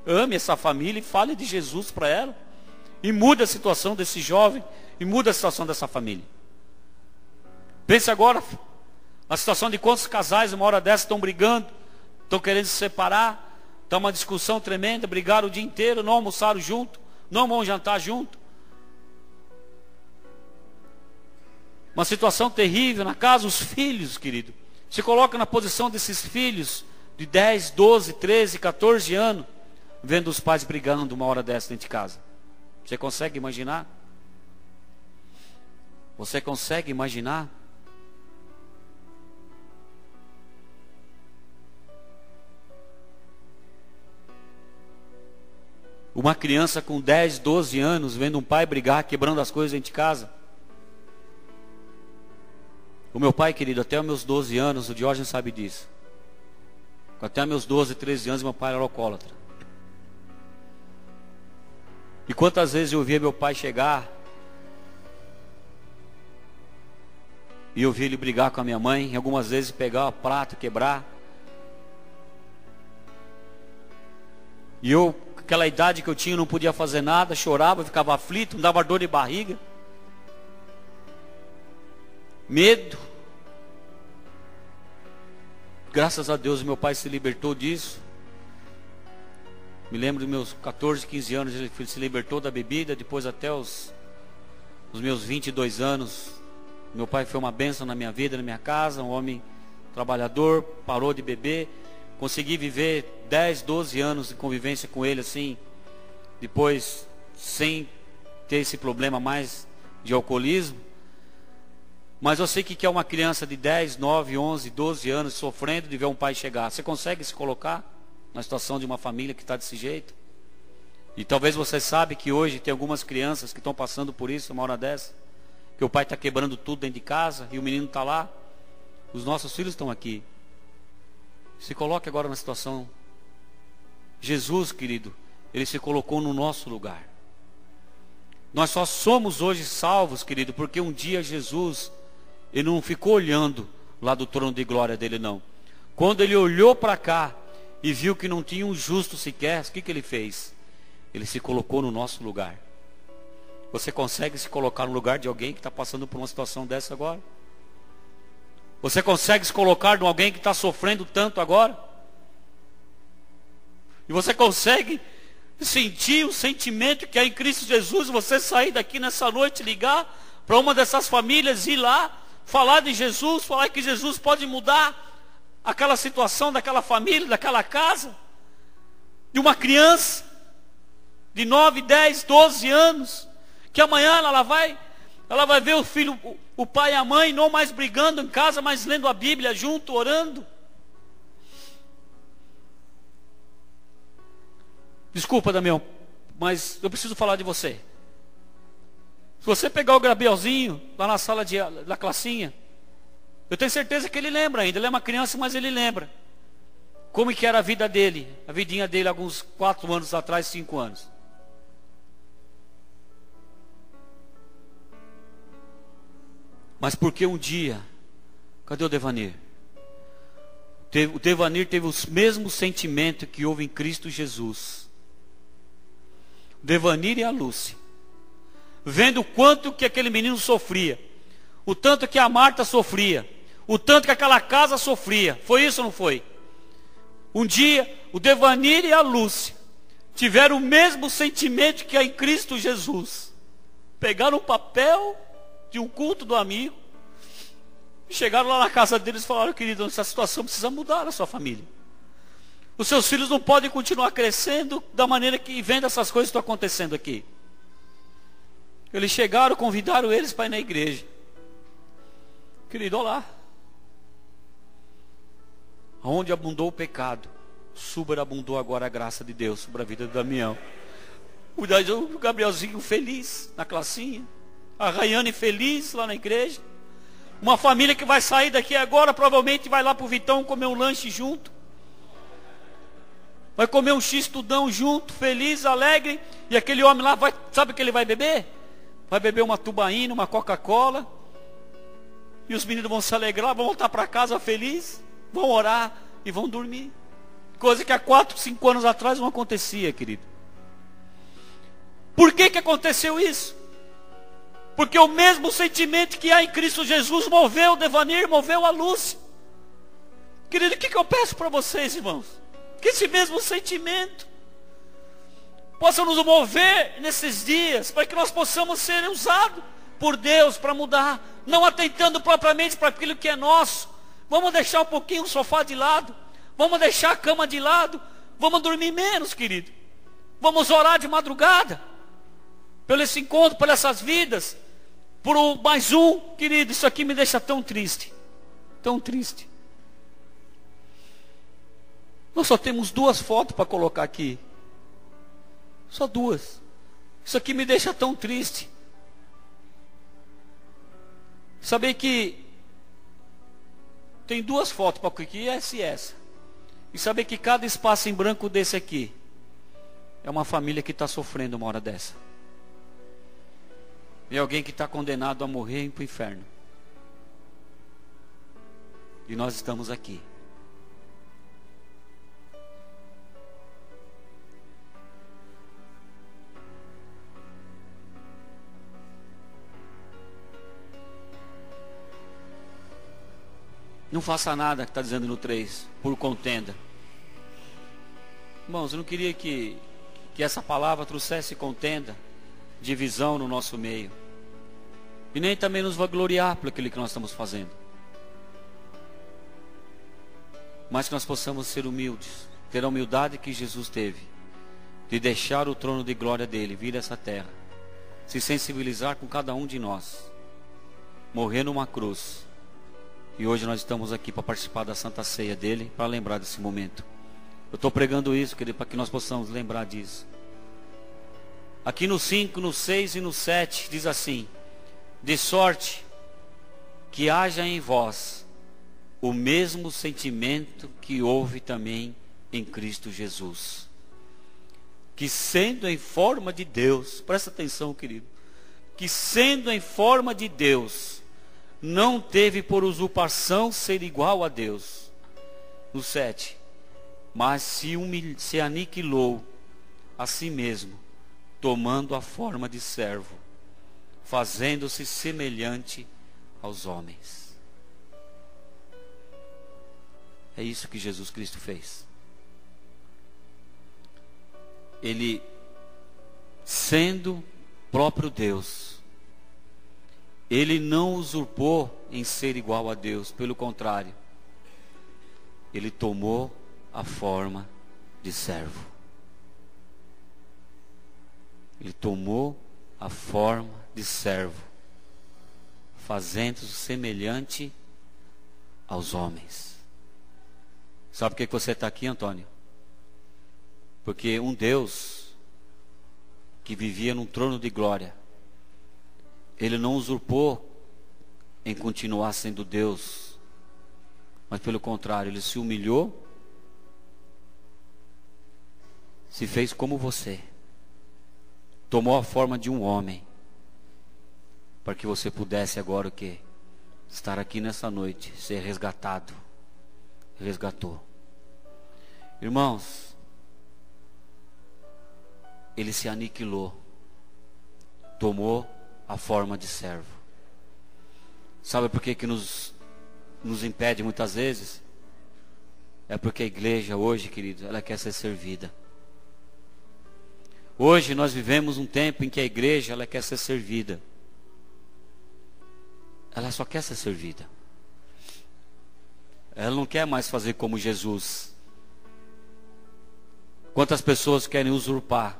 ame essa família e fale de Jesus para ela. E mude a situação desse jovem, e mude a situação dessa família. Pense agora a situação de quantos casais uma hora dessa estão brigando, estão querendo se separar, está uma discussão tremenda, brigaram o dia inteiro, não almoçaram junto, não vão jantar junto. Uma situação terrível na casa, os filhos, querido. Se coloca na posição desses filhos de 10, 12, 13, 14 anos, vendo os pais brigando uma hora dessa dentro de casa. Você consegue imaginar? Você consegue imaginar? Uma criança com 10, 12 anos vendo um pai brigar, quebrando as coisas dentro de casa. O meu pai, querido, até os meus 12 anos, o Diógenes sabe disso. Até os meus 12, 13 anos, meu pai era alcoólatra. E quantas vezes eu via meu pai chegar E eu vi ele brigar com a minha mãe, algumas vezes pegar o prato, quebrar. E eu, aquela idade que eu tinha, não podia fazer nada, chorava, ficava aflito, me dava dor de barriga. Medo. Graças a Deus meu pai se libertou disso. Me lembro dos meus 14, 15 anos, ele se libertou da bebida. Depois até os meus 22 anos, meu pai foi uma bênção na minha vida, na minha casa. Um homem trabalhador, parou de beber. Consegui viver 10, 12 anos de convivência com ele assim. Depois, sem ter esse problema mais de alcoolismo. Mas eu sei que é uma criança de 10, 9, 11, 12 anos sofrendo de ver um pai chegar. Você consegue se colocar na situação de uma família que está desse jeito? E talvez você sabe que hoje tem algumas crianças que estão passando por isso, uma hora dessa. Que o pai está quebrando tudo dentro de casa e o menino está lá. Os nossos filhos estão aqui. Se coloque agora na situação. Jesus, querido, ele se colocou no nosso lugar. Nós só somos hoje salvos, querido, porque um dia Jesus, ele não ficou olhando lá do trono de glória dele, não. Quando ele olhou para cá e viu que não tinha um justo sequer, o que ele fez? Ele se colocou no nosso lugar. Você consegue se colocar no lugar de alguém que está passando por uma situação dessa agora? Você consegue se colocar em alguém que está sofrendo tanto agora? E você consegue sentir o sentimento que é em Cristo Jesus? Você sair daqui nessa noite, ligar para uma dessas famílias, ir lá, falar de Jesus, falar que Jesus pode mudar aquela situação daquela família, daquela casa, de uma criança de 9, 10, 12 anos, que amanhã ela vai ver o filho, o pai e a mãe não mais brigando em casa, mas lendo a Bíblia junto, orando. Desculpa, Damião, mas eu preciso falar de você. Se você pegar o Gabrielzinho lá na sala da classinha, eu tenho certeza que ele lembra ainda. Ele é uma criança, mas ele lembra como que era a vida dele, a vidinha dele alguns 4 anos atrás, 5 anos. Mas porque um dia, cadê o Devanir? O Devanir teve os mesmos sentimentos que houve em Cristo Jesus. O Devanir e a Lúcia, vendo o quanto que aquele menino sofria, o tanto que a Marta sofria, o tanto que aquela casa sofria. Foi isso ou não foi? Um dia, o Devanir e a Lúcia tiveram o mesmo sentimento que há em Cristo Jesus. Pegaram o papel de um culto do amigo, chegaram lá na casa deles e falaram: querido, essa situação precisa mudar na sua família. Os seus filhos não podem continuar crescendo da maneira que vendo essas coisas que estão acontecendo aqui. Eles chegaram, convidaram eles para ir na igreja. Querido, olha lá. Onde abundou o pecado, superabundou agora a graça de Deus sobre a vida do Damião. O Gabrielzinho feliz na classinha, a Rayane feliz lá na igreja. Uma família que vai sair daqui agora, provavelmente vai lá pro Vitão comer um lanche junto. Vai comer um x-tudão junto, feliz, alegre. E aquele homem lá, sabe o que ele vai beber? Vai beber uma tubaína, uma Coca-Cola. E os meninos vão se alegrar, vão voltar para casa felizes, vão orar e vão dormir. Coisa que há 4, 5 anos atrás não acontecia, querido. Por que aconteceu isso? Porque o mesmo sentimento que há em Cristo Jesus moveu o Devanir, moveu a Lúcia. Querido, o que eu peço para vocês, irmãos? Que esse mesmo sentimento possa nos mover nesses dias, para que nós possamos ser usados por Deus para mudar, não atentando propriamente para aquilo que é nosso. Vamos deixar um pouquinho o sofá de lado, vamos deixar a cama de lado, vamos dormir menos, querido. Vamos orar de madrugada, pelo esse encontro, por essas vidas, por mais um, querido. Isso aqui me deixa tão triste, tão triste. Nós só temos 2 fotos para colocar aqui, só 2. Isso aqui me deixa tão triste. Saber que tem 2 fotos para aqui, essa e essa. E saber que cada espaço em branco desse aqui é uma família que está sofrendo uma hora dessa. É alguém que está condenado a morrer e ir para o inferno. E nós estamos aqui. Não faça nada, que está dizendo no 3, por contenda. Irmãos, eu não queria que essa palavra trouxesse contenda, divisão no nosso meio. E nem também nos vangloriar por aquilo que nós estamos fazendo. Mas que nós possamos ser humildes, ter a humildade que Jesus teve, de deixar o trono de glória dele vir a essa terra, se sensibilizar com cada um de nós, morrer numa cruz. E hoje nós estamos aqui para participar da Santa Ceia dele, para lembrar desse momento. Eu estou pregando isso, querido, para que nós possamos lembrar disso. Aqui no 5, no 6 e no 7 diz assim: de sorte que haja em vós o mesmo sentimento que houve também em Cristo Jesus, que sendo em forma de Deus, presta atenção, querido, que sendo em forma de Deus, não teve por usurpação ser igual a Deus. No 7, mas se aniquilou a si mesmo, tomando a forma de servo, fazendo-se semelhante aos homens. É isso que Jesus Cristo fez. Ele, sendo próprio Deus, ele não usurpou em ser igual a Deus. Pelo contrário, ele tomou a forma de servo. Ele tomou a forma de servo, fazendo-se semelhante aos homens. Sabe por que você está aqui, Antônio? Porque um Deus que vivia num trono de glória, ele não usurpou em continuar sendo Deus, mas pelo contrário, ele se humilhou, se fez como você, tomou a forma de um homem, para que você pudesse agora o quê? Estar aqui nessa noite, ser resgatado. Resgatou. Irmãos, ele se aniquilou, tomou a forma de servo. Sabe por que nos impede muitas vezes? É porque a igreja hoje, querido, ela quer ser servida. Hoje nós vivemos um tempo em que a igreja, ela quer ser servida. Ela só quer ser servida. Ela não quer mais fazer como Jesus. Quantas pessoas querem usurpar?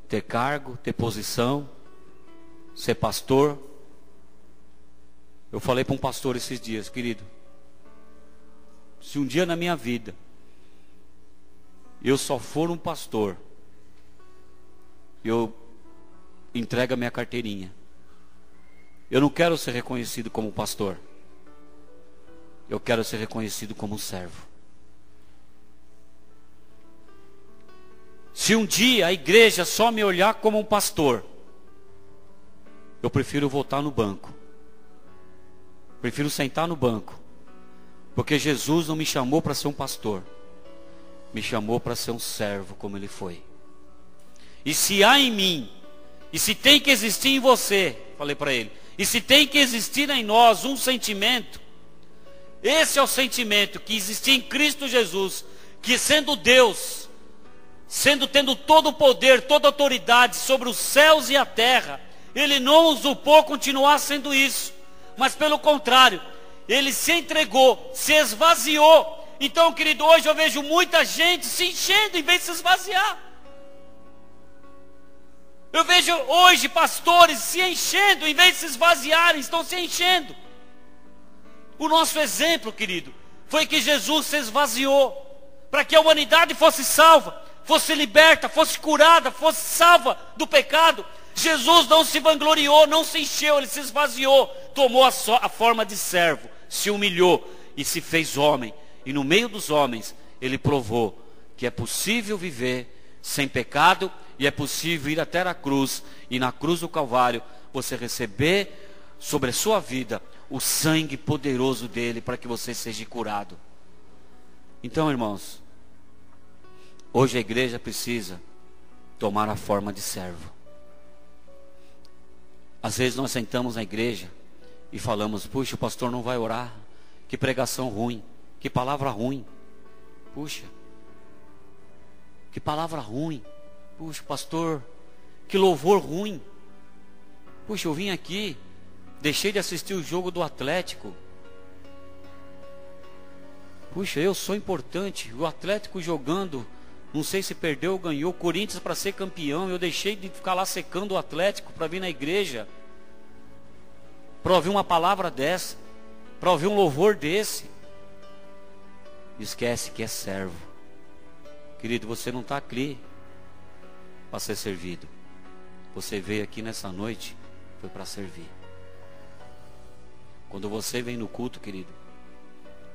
Ter cargo, ter posição, ser pastor. Eu falei para um pastor esses dias: querido, se um dia na minha vida eu só for um pastor, eu entrego a minha carteirinha. Eu não quero ser reconhecido como pastor. Eu quero ser reconhecido como um servo. Se um dia a igreja só me olhar como um pastor, eu prefiro voltar no banco. Prefiro sentar no banco. Porque Jesus não me chamou para ser um pastor. Me chamou para ser um servo, como ele foi. E se há em mim, e se tem que existir em você, falei para ele, e se tem que existir em nós um sentimento, esse é o sentimento que existia em Cristo Jesus, que sendo Deus, tendo todo o poder, toda a autoridade sobre os céus e a terra, ele não usurpou continuar sendo isso, mas pelo contrário, ele se entregou, se esvaziou. Então, querido, hoje eu vejo muita gente se enchendo em vez de se esvaziar. Eu vejo hoje pastores se enchendo em vez de se esvaziarem, estão se enchendo. O nosso exemplo, querido, foi que Jesus se esvaziou para que a humanidade fosse salva, fosse liberta, fosse curada, fosse salva do pecado. Jesus não se vangloriou, não se encheu, ele se esvaziou, tomou a forma de servo, se humilhou e se fez homem. E no meio dos homens, ele provou que é possível viver sem pecado e é possível ir até a cruz, e na cruz do Calvário você receber sobre a sua vida o sangue poderoso dele para que você seja curado. Então, irmãos, hoje a igreja precisa tomar a forma de servo. Às vezes nós sentamos na igreja e falamos: puxa, o pastor não vai orar, que pregação ruim, que palavra ruim, puxa, que palavra ruim, puxa, pastor, que louvor ruim, puxa, eu vim aqui, deixei de assistir o jogo do Atlético, puxa, eu sou importante, o Atlético jogando, não sei se perdeu ou ganhou, o Corinthians para ser campeão, eu deixei de ficar lá secando o Atlético para vir na igreja, para ouvir uma palavra dessa, para ouvir um louvor desse. Esquece que é servo. Querido, você não está aqui para ser servido. Você veio aqui nessa noite, foi para servir. Quando você vem no culto, querido,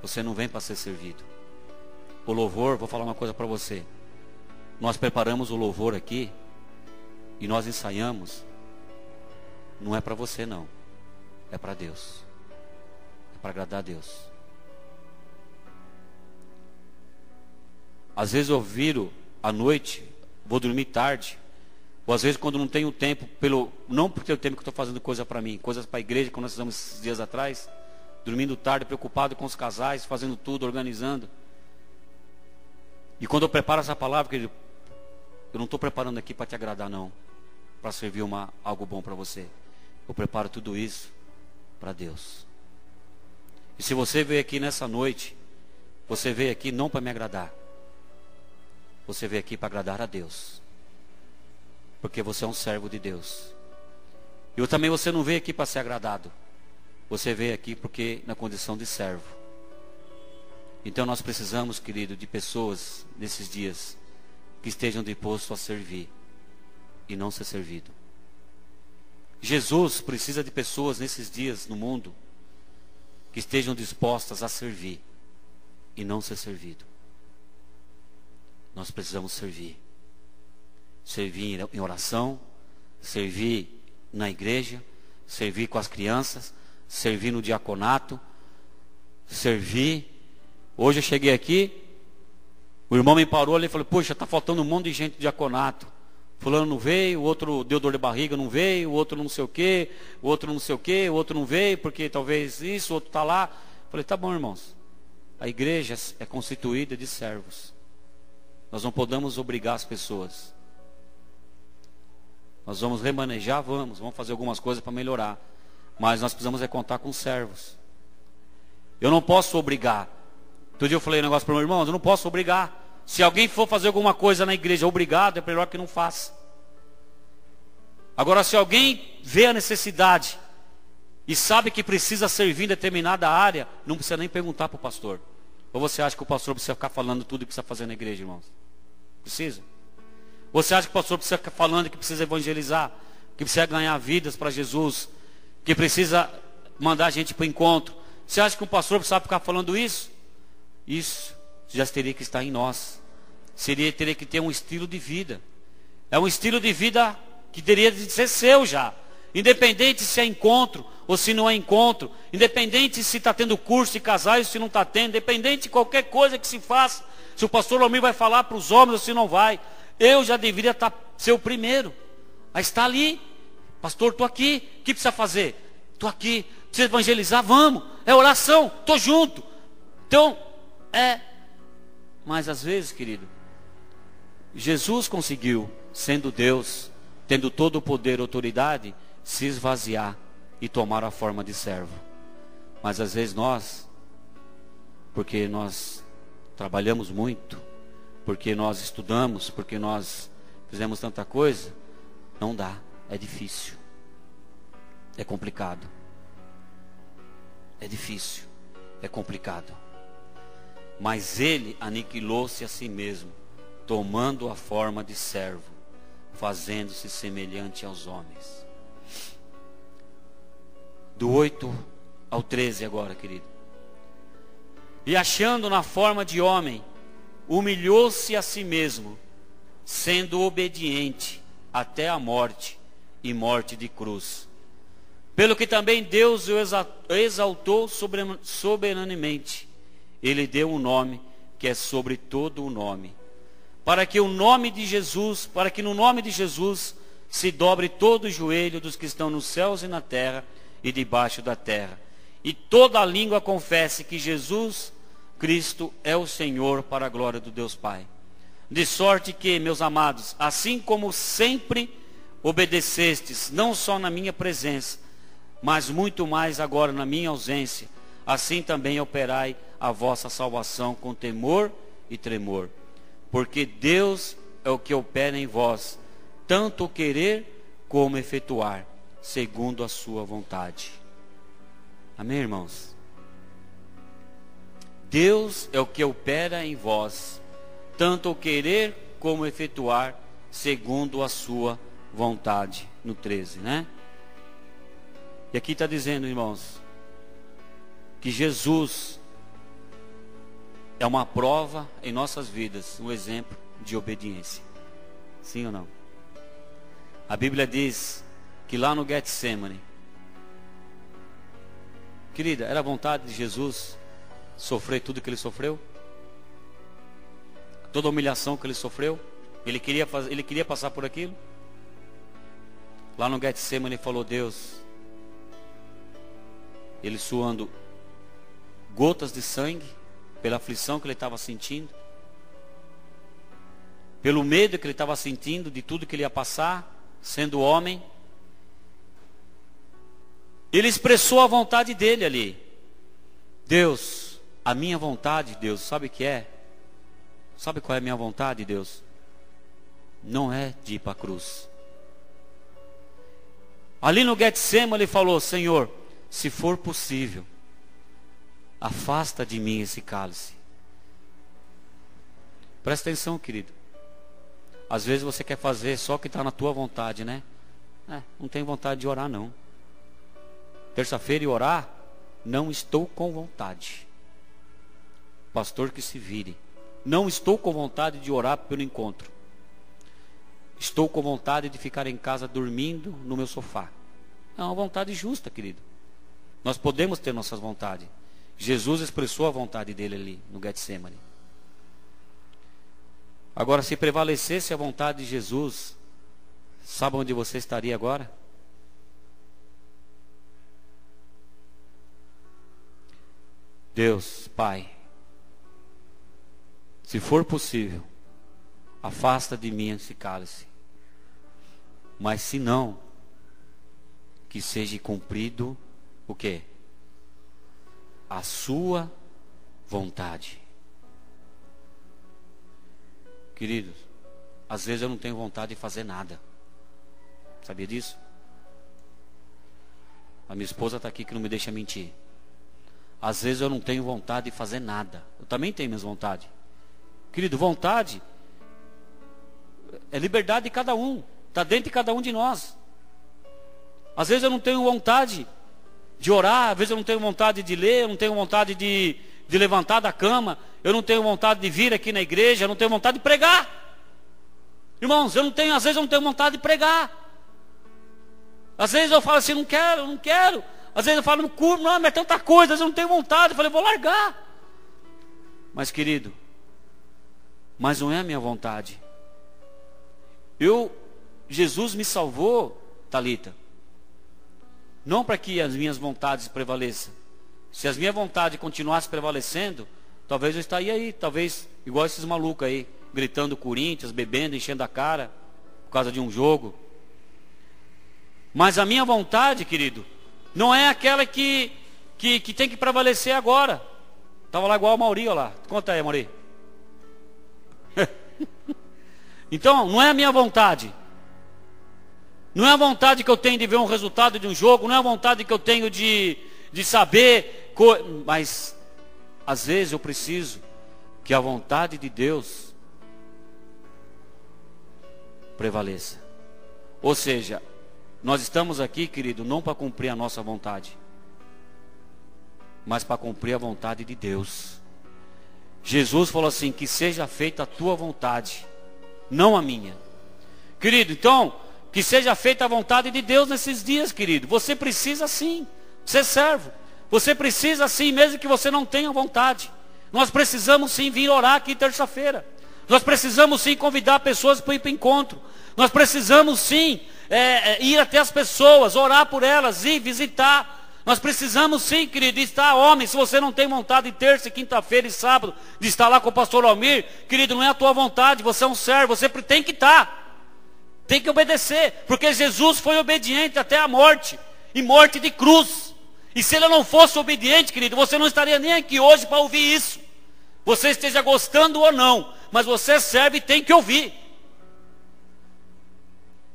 você não vem para ser servido. O louvor, vou falar uma coisa para você. Nós preparamos o louvor aqui e nós ensaiamos. Não é para você não, é para Deus, é para agradar a Deus. Às vezes eu viro à noite, vou dormir tarde, ou às vezes quando não tenho tempo, não por ter o tempo que estou fazendo coisa para mim, coisas para a igreja, como nós fizemos esses dias atrás, dormindo tarde, preocupado com os casais, fazendo tudo, organizando. E quando eu preparo essa palavra, querido, eu não estou preparando aqui para te agradar não, para servir algo bom para você. Eu preparo tudo isso para Deus. E se você veio aqui nessa noite, você veio aqui não para me agradar, você veio aqui para agradar a Deus, porque você é um servo de Deus. E também você não veio aqui para ser agradado, você veio aqui porque na condição de servo. Então nós precisamos, querido, de pessoas nesses dias que estejam dispostos a servir e não ser servido. Jesus precisa de pessoas nesses dias no mundo que estejam dispostas a servir e não ser servido. Nós precisamos servir. Servir em oração, servir na igreja, servir com as crianças, servir no diaconato, servir. Hoje eu cheguei aqui, o irmão me parou ali e falou: poxa, está faltando um monte de gente no diaconato. Fulano não veio, o outro deu dor de barriga, não veio, o outro não sei o quê, o outro não sei o quê, o outro não veio, porque talvez isso, o outro está lá. Falei: tá bom, irmãos, a igreja é constituída de servos. Nós não podemos obrigar as pessoas. Nós vamos remanejar, vamos fazer algumas coisas para melhorar. Mas nós precisamos contar com servos. Eu não posso obrigar. Outro dia eu falei um negócio para o meu irmão: eu não posso obrigar. Se alguém for fazer alguma coisa na igreja obrigado, é melhor que não faça. Agora, se alguém vê a necessidade e sabe que precisa servir em determinada área, não precisa nem perguntar para o pastor. Ou você acha que o pastor precisa ficar falando tudo que precisa fazer na igreja, irmãos? Precisa? Você acha que o pastor precisa ficar falando que precisa evangelizar, que precisa ganhar vidas para Jesus, que precisa mandar a gente para o encontro? Você acha que o pastor precisa ficar falando isso? Isso já teria que estar em nós. Teria que ter um estilo de vida. É um estilo de vida que teria de ser seu já. Independente se é encontro ou se não é encontro. Independente se está tendo curso de casais ou se não está tendo. Independente de qualquer coisa que se faça. Se o pastor Lomir vai falar para os homens ou se não vai. Eu já deveria ser o primeiro a estar ali. Pastor, estou aqui. O que precisa fazer? Estou aqui. Precisa evangelizar? Vamos. É oração. Estou junto. Então, Mas às vezes, querido, Jesus conseguiu, sendo Deus, tendo todo o poder e autoridade, se esvaziar e tomar a forma de servo. Mas às vezes nós, porque nós trabalhamos muito, porque nós estudamos, porque nós fizemos tanta coisa, não dá, é difícil, é complicado, é difícil, é complicado. Mas ele aniquilou-se a si mesmo, tomando a forma de servo, fazendo-se semelhante aos homens. Do 8 ao 13 agora, querido. E achando na forma de homem, humilhou-se a si mesmo, sendo obediente até a morte, e morte de cruz. Pelo que também Deus o exaltou soberanamente. Ele deu um nome que é sobre todo o nome. Para que no nome de Jesus se dobre todo o joelho dos que estão nos céus e na terra e debaixo da terra. E toda a língua confesse que Jesus Cristo é o Senhor, para a glória do Deus Pai. De sorte que, meus amados, assim como sempre obedecestes, não só na minha presença, mas muito mais agora na minha ausência, assim também operai a vossa salvação com temor e tremor. Porque Deus é o que opera em vós, tanto o querer como efetuar, segundo a sua vontade. Amém, irmãos? Deus é o que opera em vós, tanto o querer como efetuar, segundo a sua vontade. No 13, né? E aqui está dizendo, irmãos, que Jesus é uma prova em nossas vidas, um exemplo de obediência. Sim ou não? A Bíblia diz que lá no Getsemane, querida, era a vontade de Jesus sofrer tudo que ele sofreu? Toda a humilhação que ele sofreu? Ele queria passar por aquilo? Lá no Getsemane ele falou: Deus, ele suando gotas de sangue, pela aflição que ele estava sentindo, pelo medo que ele estava sentindo de tudo que ele ia passar, sendo homem. Ele expressou a vontade dele ali. Deus, a minha vontade, Deus, sabe o que é? Sabe qual é a minha vontade, Deus? Não é de ir para a cruz. Ali no Getsemane ele falou: Senhor, se for possível, afasta de mim esse cálice. Presta atenção, querido. Às vezes você quer fazer só o que está na tua vontade, né? Não tenho vontade de orar, não. Terça-feira e orar, não estou com vontade. Pastor que se vire. Não estou com vontade de orar pelo encontro. Estou com vontade de ficar em casa dormindo no meu sofá. É uma vontade justa, querido. Nós podemos ter nossas vontades. Jesus expressou a vontade dele ali no Getsemane. Agora, se prevalecesse a vontade de Jesus, sabe onde você estaria agora? Deus, Pai, se for possível, afasta de mim esse cálice. Mas se não, que seja cumprido o quê? A sua vontade. Queridos, às vezes eu não tenho vontade de fazer nada. Sabia disso? A minha esposa está aqui que não me deixa mentir. Às vezes eu não tenho vontade de fazer nada. Eu também tenho minhas vontades. Querido, vontade é liberdade de cada um. Está dentro de cada um de nós. Às vezes eu não tenho vontade de orar. Às vezes eu não tenho vontade de ler. Eu não tenho vontade de levantar da cama. Eu não tenho vontade de vir aqui na igreja. Eu não tenho vontade de pregar. Irmãos, às vezes eu não tenho vontade de pregar. Às vezes eu falo assim, não quero. Às vezes eu falo no curso, não, mas é tanta coisa, às vezes eu não tenho vontade. Eu falei, vou largar. Mas querido, mas não é a minha vontade. Jesus me salvou, Thalita, não para que as minhas vontades prevaleçam. Se as minhas vontades continuassem prevalecendo, talvez eu estaria aí, talvez igual esses malucos aí, gritando Corinthians, bebendo, enchendo a cara, por causa de um jogo. Mas a minha vontade, querido, não é aquela que tem que prevalecer agora. Estava lá igual o Mauri, olha lá. Conta aí, Mauri. Então, não é a minha vontade. Não é a vontade que eu tenho de ver um resultado de um jogo. Não é a vontade que eu tenho de saber. Mas, às vezes eu preciso que a vontade de Deus prevaleça. Ou seja, nós estamos aqui, querido, não para cumprir a nossa vontade, mas para cumprir a vontade de Deus. Jesus falou assim, que seja feita a tua vontade, não a minha. Querido, então, Que seja feita a vontade de Deus nesses dias, querido. Você precisa sim ser servo. Você precisa sim, mesmo que você não tenha vontade. Nós precisamos sim vir orar aqui terça-feira. Nós precisamos sim convidar pessoas para ir para o encontro. Nós precisamos sim ir até as pessoas, orar por elas, ir visitar. Nós precisamos sim, querido, estar homem. Se você não tem vontade de terça, quinta-feira e sábado de estar lá com o pastor Almir, querido, não é a tua vontade, você é um servo, você tem que estar. Tem que obedecer, porque Jesus foi obediente até a morte, e morte de cruz. E se ele não fosse obediente, querido, você não estaria nem aqui hoje para ouvir isso. Você esteja gostando ou não, mas você serve e tem que ouvir.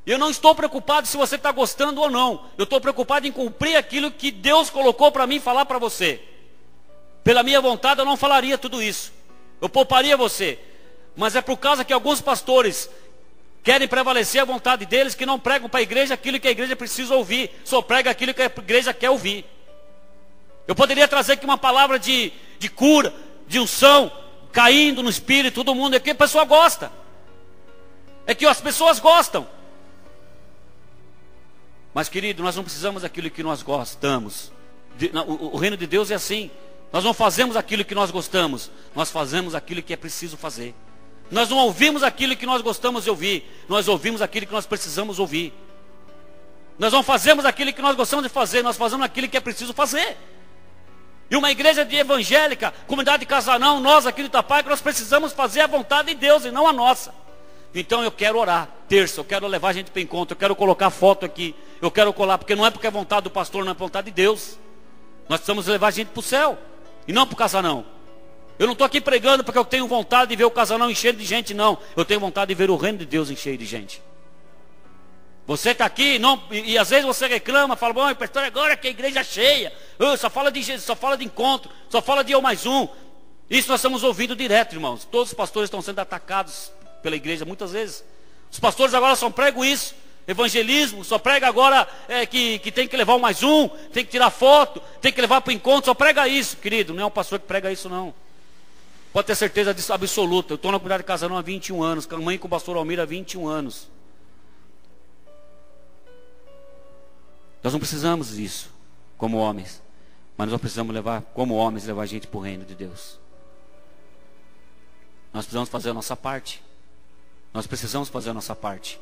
Eu não estou preocupado se você está gostando ou não. Eu estou preocupado em cumprir aquilo que Deus colocou para mim falar para você. Pela minha vontade eu não falaria tudo isso. Eu pouparia você. Mas é por causa que alguns pastores querem prevalecer a vontade deles, que não pregam para a igreja aquilo que a igreja precisa ouvir. Só prega aquilo que a igreja quer ouvir. Eu poderia trazer aqui uma palavra de cura, de unção, caindo no espírito, todo mundo. É que a pessoa gosta. É que as pessoas gostam. Mas, querido, nós não precisamos daquilo que nós gostamos. O reino de Deus é assim. Nós não fazemos aquilo que nós gostamos. Nós fazemos aquilo que é preciso fazer. Nós não ouvimos aquilo que nós gostamos de ouvir. Nós ouvimos aquilo que nós precisamos ouvir. Nós não fazemos aquilo que nós gostamos de fazer. Nós fazemos aquilo que é preciso fazer. E uma igreja de evangélica, comunidade de Casarão, nós aqui do Itapaia, que nós precisamos fazer a vontade de Deus e não a nossa. Então eu quero orar terça, eu quero levar a gente para o encontro, eu quero colocar foto aqui, eu quero colar, porque não é porque é vontade do pastor, não é vontade de Deus. Nós precisamos levar a gente para o céu, e não para o Casarão. Eu não estou aqui pregando porque eu tenho vontade de ver o Casarão encher de gente, não. Eu tenho vontade de ver o reino de Deus encher de gente. Você está aqui, e às vezes você reclama, fala, bom, pastor, agora que a igreja é cheia, só fala de Jesus, só fala de encontro, só fala de eu mais um. Isso nós estamos ouvindo direto, irmãos. Todos os pastores estão sendo atacados pela igreja muitas vezes. Os pastores agora só pregam isso, evangelismo, só prega agora que tem que levar um mais um, tem que tirar foto, tem que levar para o encontro, só prega isso, querido. Não é um pastor que prega isso, não. Pode ter certeza disso absoluta. Eu estou na comunidade de Casarão há 21 anos, com a mãe com o pastor Almir há 21 anos. Nós não precisamos disso como homens, mas nós precisamos levar, como homens, levar a gente para o reino de Deus. Nós precisamos fazer a nossa parte. Nós precisamos fazer a nossa parte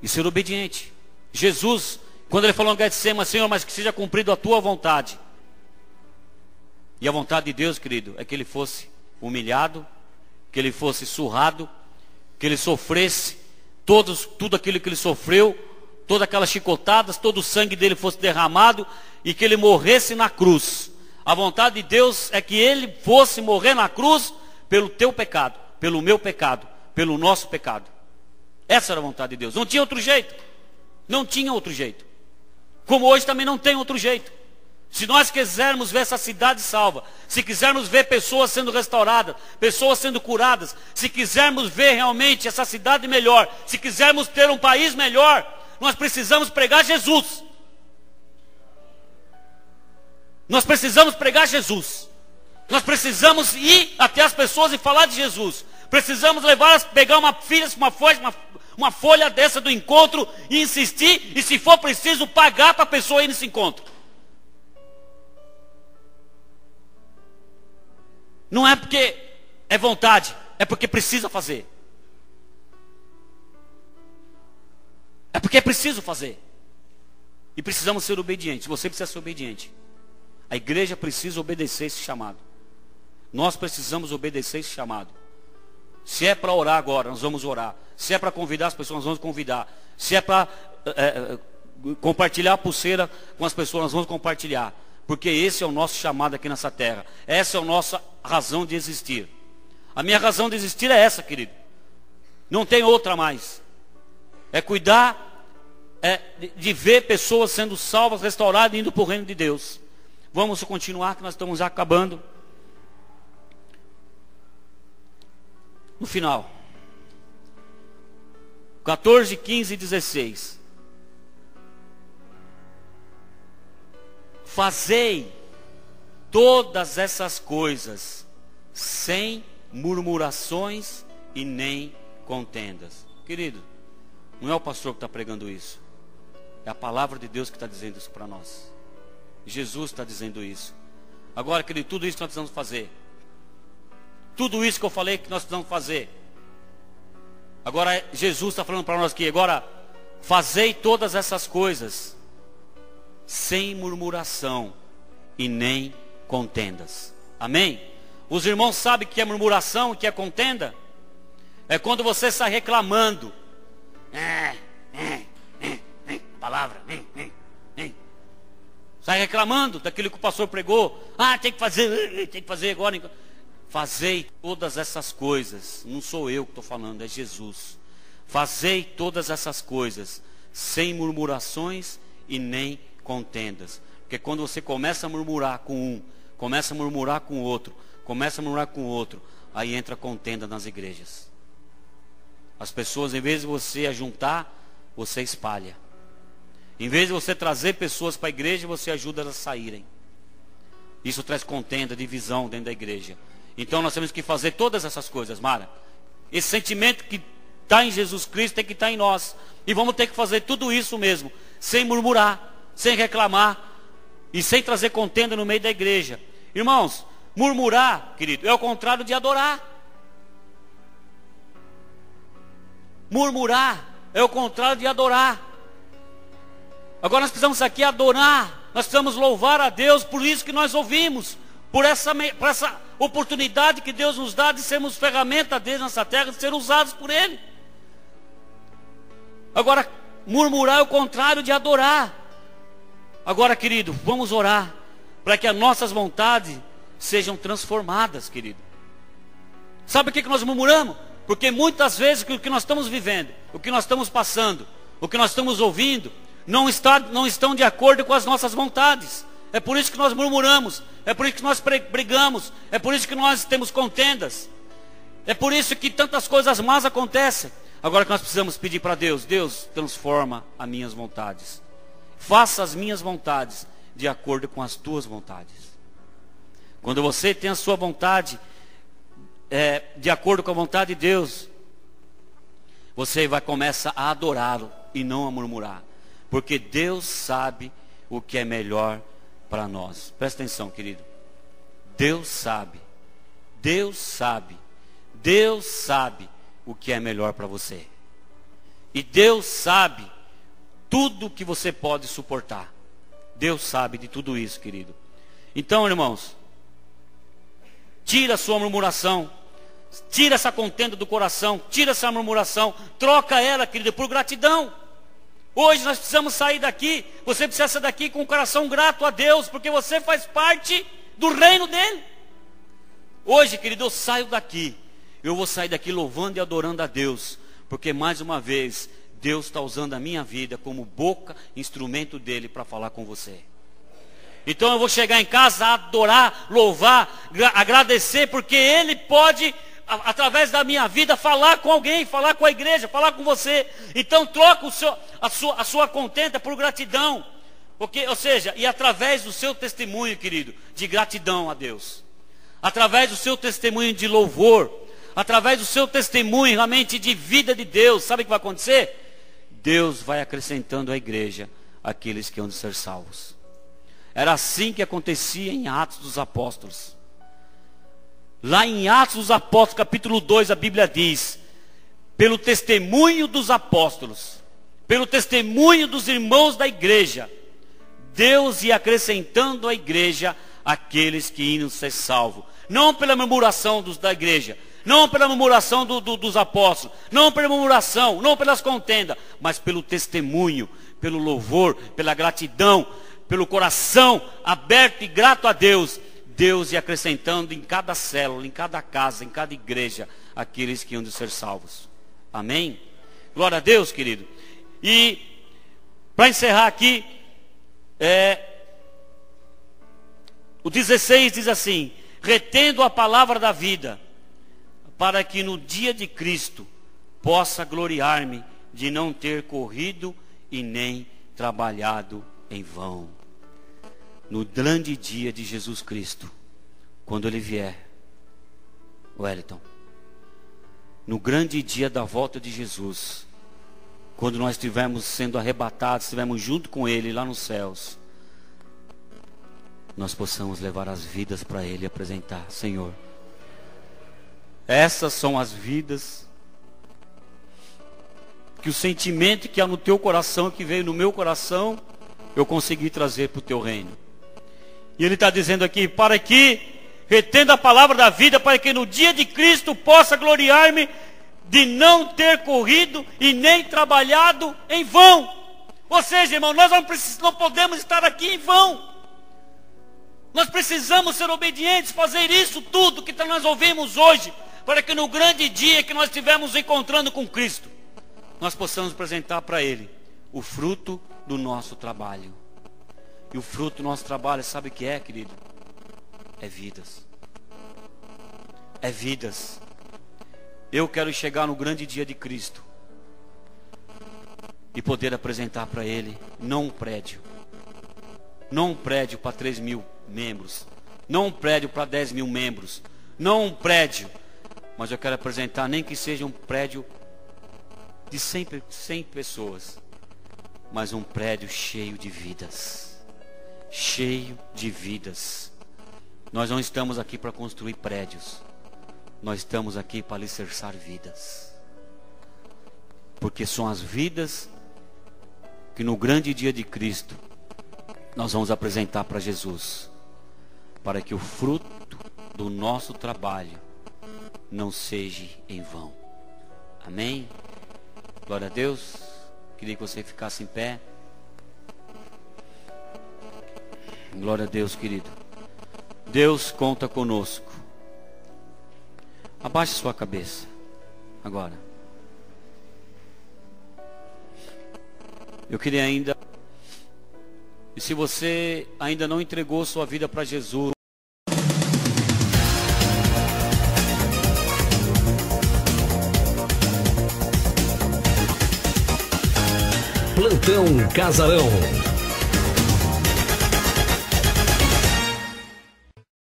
e ser obediente. Jesus, quando ele falou no Getsêmani, Senhor, mas que seja cumprido a tua vontade. E a vontade de Deus, querido, é que ele fosse humilhado, que ele fosse surrado, que ele sofresse tudo aquilo que ele sofreu, todas aquelas chicotadas, todo o sangue dele fosse derramado e que ele morresse na cruz. A vontade de Deus é que ele fosse morrer na cruz pelo teu pecado, pelo meu pecado, pelo nosso pecado. Essa era a vontade de Deus. Não tinha outro jeito. Não tinha outro jeito. Como hoje também não tem outro jeito. Se nós quisermos ver essa cidade salva, se quisermos ver pessoas sendo restauradas, pessoas sendo curadas, se quisermos ver realmente essa cidade melhor, se quisermos ter um país melhor, nós precisamos pregar Jesus. Nós precisamos pregar Jesus. Nós precisamos ir até as pessoas e falar de Jesus. Precisamos levá-las, pegar uma folha dessa do encontro e insistir, e se for preciso, pagar para a pessoa ir nesse encontro. Não é porque é vontade, é porque precisa fazer. É porque é preciso fazer. E precisamos ser obedientes. Você precisa ser obediente. A igreja precisa obedecer esse chamado. Nós precisamos obedecer esse chamado. Se é para orar agora, nós vamos orar. Se é para convidar as pessoas, nós vamos convidar. Se é para compartilhar a pulseira com as pessoas, nós vamos compartilhar. Porque esse é o nosso chamado aqui nessa terra. Essa é a nossa razão de existir. A minha razão de existir é essa, querido. Não tem outra mais. É cuidar de ver pessoas sendo salvas, restauradas e indo para o reino de Deus. Vamos continuar, que nós estamos já acabando. No final. 14, 15 e 16. Fazei todas essas coisas sem murmurações e nem contendas. Querido, Não é o pastor que está pregando isso. É a palavra de Deus que está dizendo isso para nós. Jesus está dizendo isso. Agora, querido, tudo isso que nós precisamos fazer. Tudo isso que eu falei que nós precisamos fazer. Agora, Jesus está falando para nós aqui. Agora, fazei todas essas coisas sem murmuração e nem contendas. Amém? Os irmãos sabem que é murmuração e que é contenda? É quando você está reclamando. Palavra. Sai reclamando daquilo que o pastor pregou. Tem que fazer agora. Fazei todas essas coisas. Não sou eu que estou falando, é Jesus. Fazei todas essas coisas sem murmurações e nem contendas. Porque quando você começa a murmurar com um, começa a murmurar com o outro, começa a murmurar com o outro, aí entra contenda nas igrejas. As pessoas, em vez de você ajuntar, você espalha. Em vez de você trazer pessoas para a igreja, você ajuda elas a saírem. Isso traz contenda, divisão dentro da igreja. Então nós temos que fazer todas essas coisas, Mara. Esse sentimento que está em Jesus Cristo tem que estar em nós. E vamos ter que fazer tudo isso mesmo, sem murmurar, sem reclamar e sem trazer contenda no meio da igreja. Irmãos, murmurar, querido, é o contrário de adorar. Murmurar é o contrário de adorar. Agora nós precisamos aqui adorar, nós precisamos louvar a Deus por isso que nós ouvimos, por essa oportunidade que Deus nos dá de sermos ferramenta dele nessa terra, de ser usados por Ele. Agora, murmurar é o contrário de adorar. Agora, querido, vamos orar para que as nossas vontades sejam transformadas, querido. Sabe o que nós murmuramos? Porque muitas vezes o que nós estamos vivendo, o que nós estamos passando, o que nós estamos ouvindo, não estão de acordo com as nossas vontades. É por isso que nós murmuramos, é por isso que nós brigamos, é por isso que nós temos contendas, é por isso que tantas coisas más acontecem. Agora que nós precisamos pedir para Deus: Deus, transforma as minhas vontades, faça as minhas vontades de acordo com as tuas vontades. Quando você tem a sua vontade de acordo com a vontade de Deus, você vai começar a adorá-lo e não a murmurar, porque Deus sabe o que é melhor para nós. Presta atenção, querido. Deus sabe o que é melhor para você. E Deus sabe tudo que você pode suportar. Deus sabe de tudo isso, querido. Então, irmãos, tira a sua murmuração, tira essa contenda do coração, tira essa murmuração, troca ela, querido, por gratidão. Hoje nós precisamos sair daqui, você precisa sair daqui com o coração grato a Deus, porque você faz parte do reino dele. Hoje, querido, eu saio daqui, eu vou sair daqui louvando e adorando a Deus, porque mais uma vez Deus está usando a minha vida como boca, instrumento dele para falar com você. Então eu vou chegar em casa a adorar, louvar, agradecer, porque ele pode, através da minha vida, falar com alguém, falar com a igreja, falar com você. Então troca a sua contenta por gratidão, porque, ou seja, e através do seu testemunho, querido, de gratidão a Deus, através do seu testemunho de louvor, através do seu testemunho realmente de vida de Deus, sabe o que vai acontecer? Deus vai acrescentando à igreja aqueles que hão de ser salvos. Era assim que acontecia em Atos dos Apóstolos. Lá em Atos dos Apóstolos, capítulo 2, a Bíblia diz: pelo testemunho dos apóstolos, pelo testemunho dos irmãos da igreja, Deus ia acrescentando à igreja aqueles que iam ser salvos. Não pela murmuração da igreja, não pela murmuração dos apóstolos, não pela murmuração, não pelas contendas, mas pelo testemunho, pelo louvor, pela gratidão, pelo coração aberto e grato a Deus. Deus ia acrescentando em cada célula, em cada casa, em cada igreja, aqueles que iam de ser salvos. Amém? Glória a Deus, querido. E para encerrar aqui, o 16 diz assim: retendo a palavra da vida, para que no dia de Cristo possa gloriar-me de não ter corrido e nem trabalhado em vão. No grande dia de Jesus Cristo, quando Ele vier, Wellington, no grande dia da volta de Jesus, quando nós estivermos sendo arrebatados, estivermos junto com Ele lá nos céus, nós possamos levar as vidas para Ele e apresentar: Senhor, essas são as vidas que o sentimento que há no teu coração, que veio no meu coração, eu consegui trazer para o teu reino. E Ele está dizendo aqui: para que, retendo a palavra da vida, para que no dia de Cristo possa gloriar-me de não ter corrido e nem trabalhado em vão. Ou seja, irmão, nós não podemos estar aqui em vão. Nós precisamos ser obedientes, fazer isso tudo que nós ouvimos hoje, para que no grande dia que nós estivermos encontrando com Cristo, nós possamos apresentar para Ele o fruto do nosso trabalho. E o fruto do nosso trabalho, sabe o que é, querido? É vidas. É vidas. Eu quero chegar no grande dia de Cristo e poder apresentar para Ele, não um prédio para 3.000 membros, não um prédio para 10.000 membros, não um prédio, mas eu quero apresentar, nem que seja um prédio de 100 pessoas, mas um prédio cheio de vidas, cheio de vidas. Nós não estamos aqui para construir prédios, nós estamos aqui para alicerçar vidas, porque são as vidas que no grande dia de Cristo nós vamos apresentar para Jesus, para que o fruto do nosso trabalho não seja em vão. Amém? Glória a Deus. Queria que você ficasse em pé. Glória a Deus, querido. Deus conta conosco. Abaixe sua cabeça agora. Eu queria ainda, e se você ainda não entregou sua vida para Jesus, Plantão Casarão.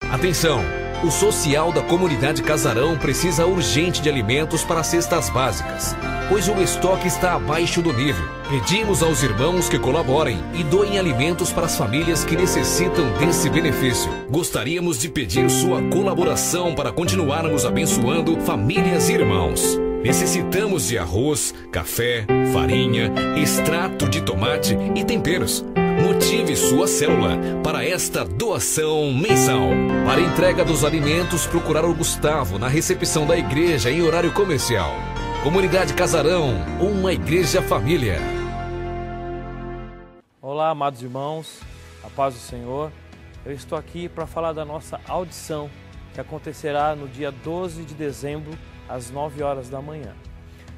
Atenção! O social da comunidade Casarão precisa urgente de alimentos para cestas básicas, pois o estoque está abaixo do nível. Pedimos aos irmãos que colaborem e doem alimentos para as famílias que necessitam desse benefício. Gostaríamos de pedir sua colaboração para continuarmos abençoando famílias e irmãos. Necessitamos de arroz, café, farinha, extrato de tomate e temperos. Motive sua célula para esta doação mensal. Para entrega dos alimentos, procurar o Gustavo na recepção da igreja em horário comercial. Comunidade Casarão, uma igreja família. Olá, amados irmãos, a paz do Senhor. Eu estou aqui para falar da nossa audição, que acontecerá no dia 12 de dezembro, às 9 horas da manhã.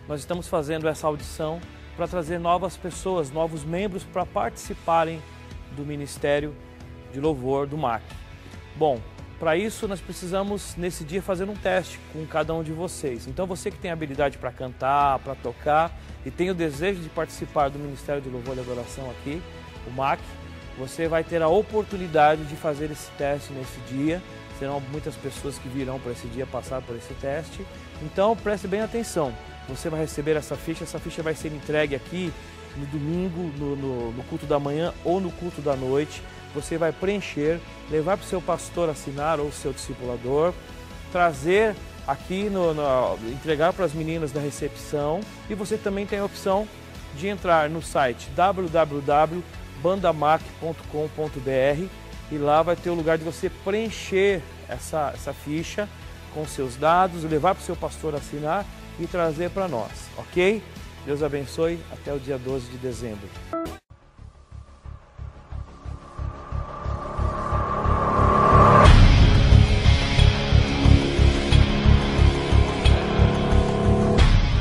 Nós estamos fazendo essa audição para trazer novas pessoas, novos membros para participarem do Ministério de Louvor do MAC. Bom, para isso nós precisamos nesse dia fazer um teste com cada um de vocês. Então você que tem habilidade para cantar, para tocar e tem o desejo de participar do Ministério de Louvor e Adoração aqui, o MAC, você vai ter a oportunidade de fazer esse teste nesse dia. Serão muitas pessoas que virão para esse dia passar por esse teste. Então preste bem atenção. Você vai receber essa ficha vai ser entregue aqui no domingo, no culto da manhã ou no culto da noite. Você vai preencher, levar para o seu pastor assinar ou seu discipulador, trazer aqui, entregar para as meninas da recepção. E você também tem a opção de entrar no site www.bandamac.com.br e lá vai ter o lugar de você preencher essa ficha com seus dados, levar para o seu pastor assinar e trazer para nós, ok? Deus abençoe, até o dia 12 de dezembro.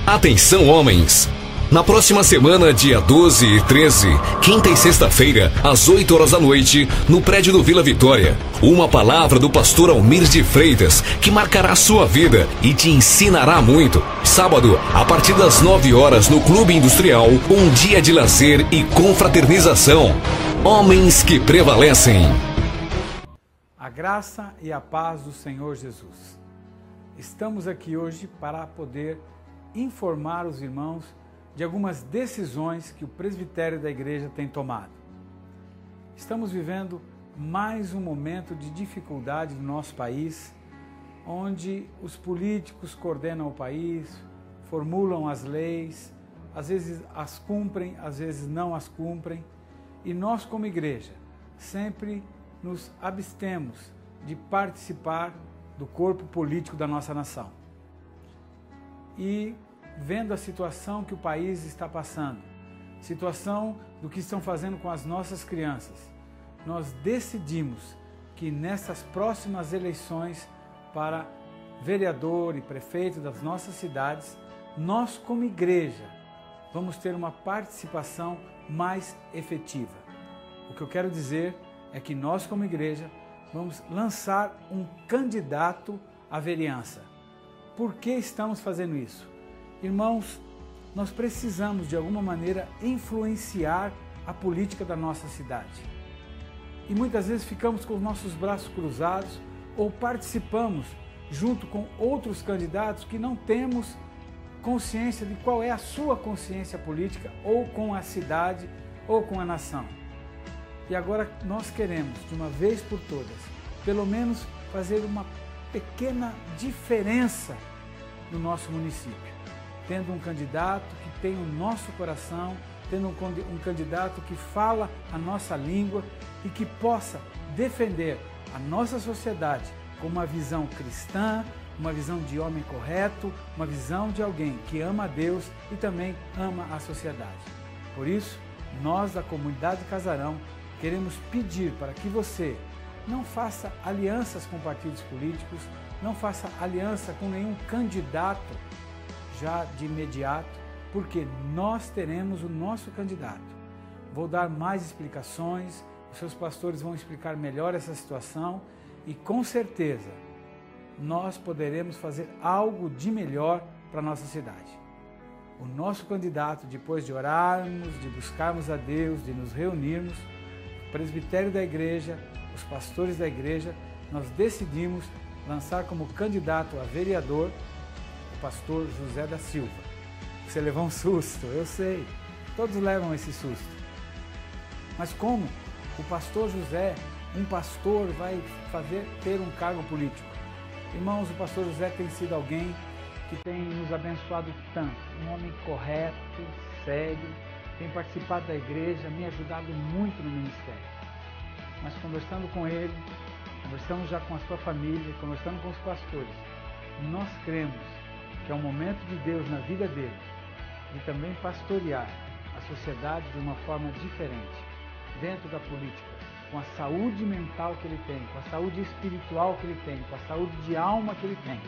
Atenção, homens! Na próxima semana, dia 12 e 13, quinta e sexta-feira, às 8 horas da noite, no prédio do Vila Vitória, uma palavra do pastor Almir de Freitas, que marcará sua vida e te ensinará muito. Sábado, a partir das 9 horas, no Clube Industrial, um dia de lazer e confraternização. Homens que prevalecem. A graça e a paz do Senhor Jesus. Estamos aqui hoje para poder informar os irmãos de algumas decisões que o presbitério da igreja tem tomado. Estamos vivendo mais um momento de dificuldade no nosso país, onde os políticos coordenam o país, formulam as leis, às vezes as cumprem, às vezes não as cumprem, e nós como igreja sempre nos abstemos de participar do corpo político da nossa nação. E vendo a situação que o país está passando, situação do que estão fazendo com as nossas crianças, nós decidimos que nessas próximas eleições para vereador e prefeito das nossas cidades, nós como igreja vamos ter uma participação mais efetiva. O que eu quero dizer é que nós como igreja vamos lançar um candidato à vereança. Por que estamos fazendo isso? Irmãos, nós precisamos de alguma maneira influenciar a política da nossa cidade. E muitas vezes ficamos com os nossos braços cruzados ou participamos junto com outros candidatos que não temos consciência de qual é a sua consciência política ou com a cidade ou com a nação. E agora nós queremos, de uma vez por todas, pelo menos fazer uma pequena diferença no nosso município, tendo um candidato que tem o nosso coração, tendo um candidato que fala a nossa língua e que possa defender a nossa sociedade com uma visão cristã, uma visão de homem correto, uma visão de alguém que ama a Deus e também ama a sociedade. Por isso, nós da comunidade Casarão queremos pedir para que você não faça alianças com partidos políticos, não faça aliança com nenhum candidato já de imediato, porque nós teremos o nosso candidato. Vou dar mais explicações, os seus pastores vão explicar melhor essa situação e com certeza nós poderemos fazer algo de melhor para a nossa cidade. O nosso candidato, depois de orarmos, de buscarmos a Deus, de nos reunirmos, o presbitério da igreja, os pastores da igreja, nós decidimos lançar como candidato a vereador o pastor José da Silva. Você levou um susto, eu sei, todos levam esse susto. Mas como o pastor José, um pastor, vai ter um cargo político? Irmãos, o pastor José tem sido alguém que tem nos abençoado tanto, um homem correto, sério, tem participado da igreja, me ajudado muito no ministério. Mas conversando com ele, conversando já com a sua família, conversando com os pastores, nós cremos que é um momento de Deus na vida dele e também pastorear a sociedade de uma forma diferente, dentro da política, com a saúde mental que ele tem, com a saúde espiritual que ele tem, com a saúde de alma que ele tem.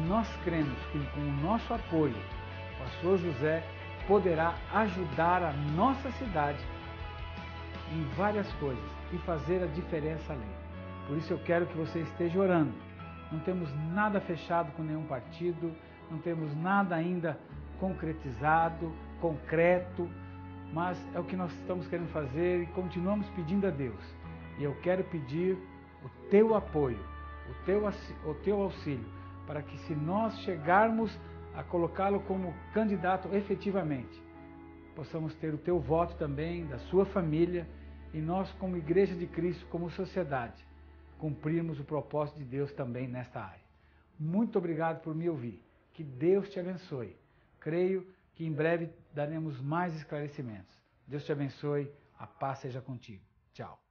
Nós cremos que com o nosso apoio, o pastor José poderá ajudar a nossa cidade em várias coisas e fazer a diferença ali. Por isso eu quero que você esteja orando. Não temos nada fechado com nenhum partido, não temos nada ainda concretizado, concreto, mas é o que nós estamos querendo fazer e continuamos pedindo a Deus. E eu quero pedir o teu apoio, o teu auxílio, para que se nós chegarmos a colocá-lo como candidato efetivamente, possamos ter o teu voto também, da sua família, e nós como Igreja de Cristo, como sociedade, cumprirmos o propósito de Deus também nesta área. Muito obrigado por me ouvir. Que Deus te abençoe. Creio que em breve daremos mais esclarecimentos. Deus te abençoe, a paz seja contigo. Tchau.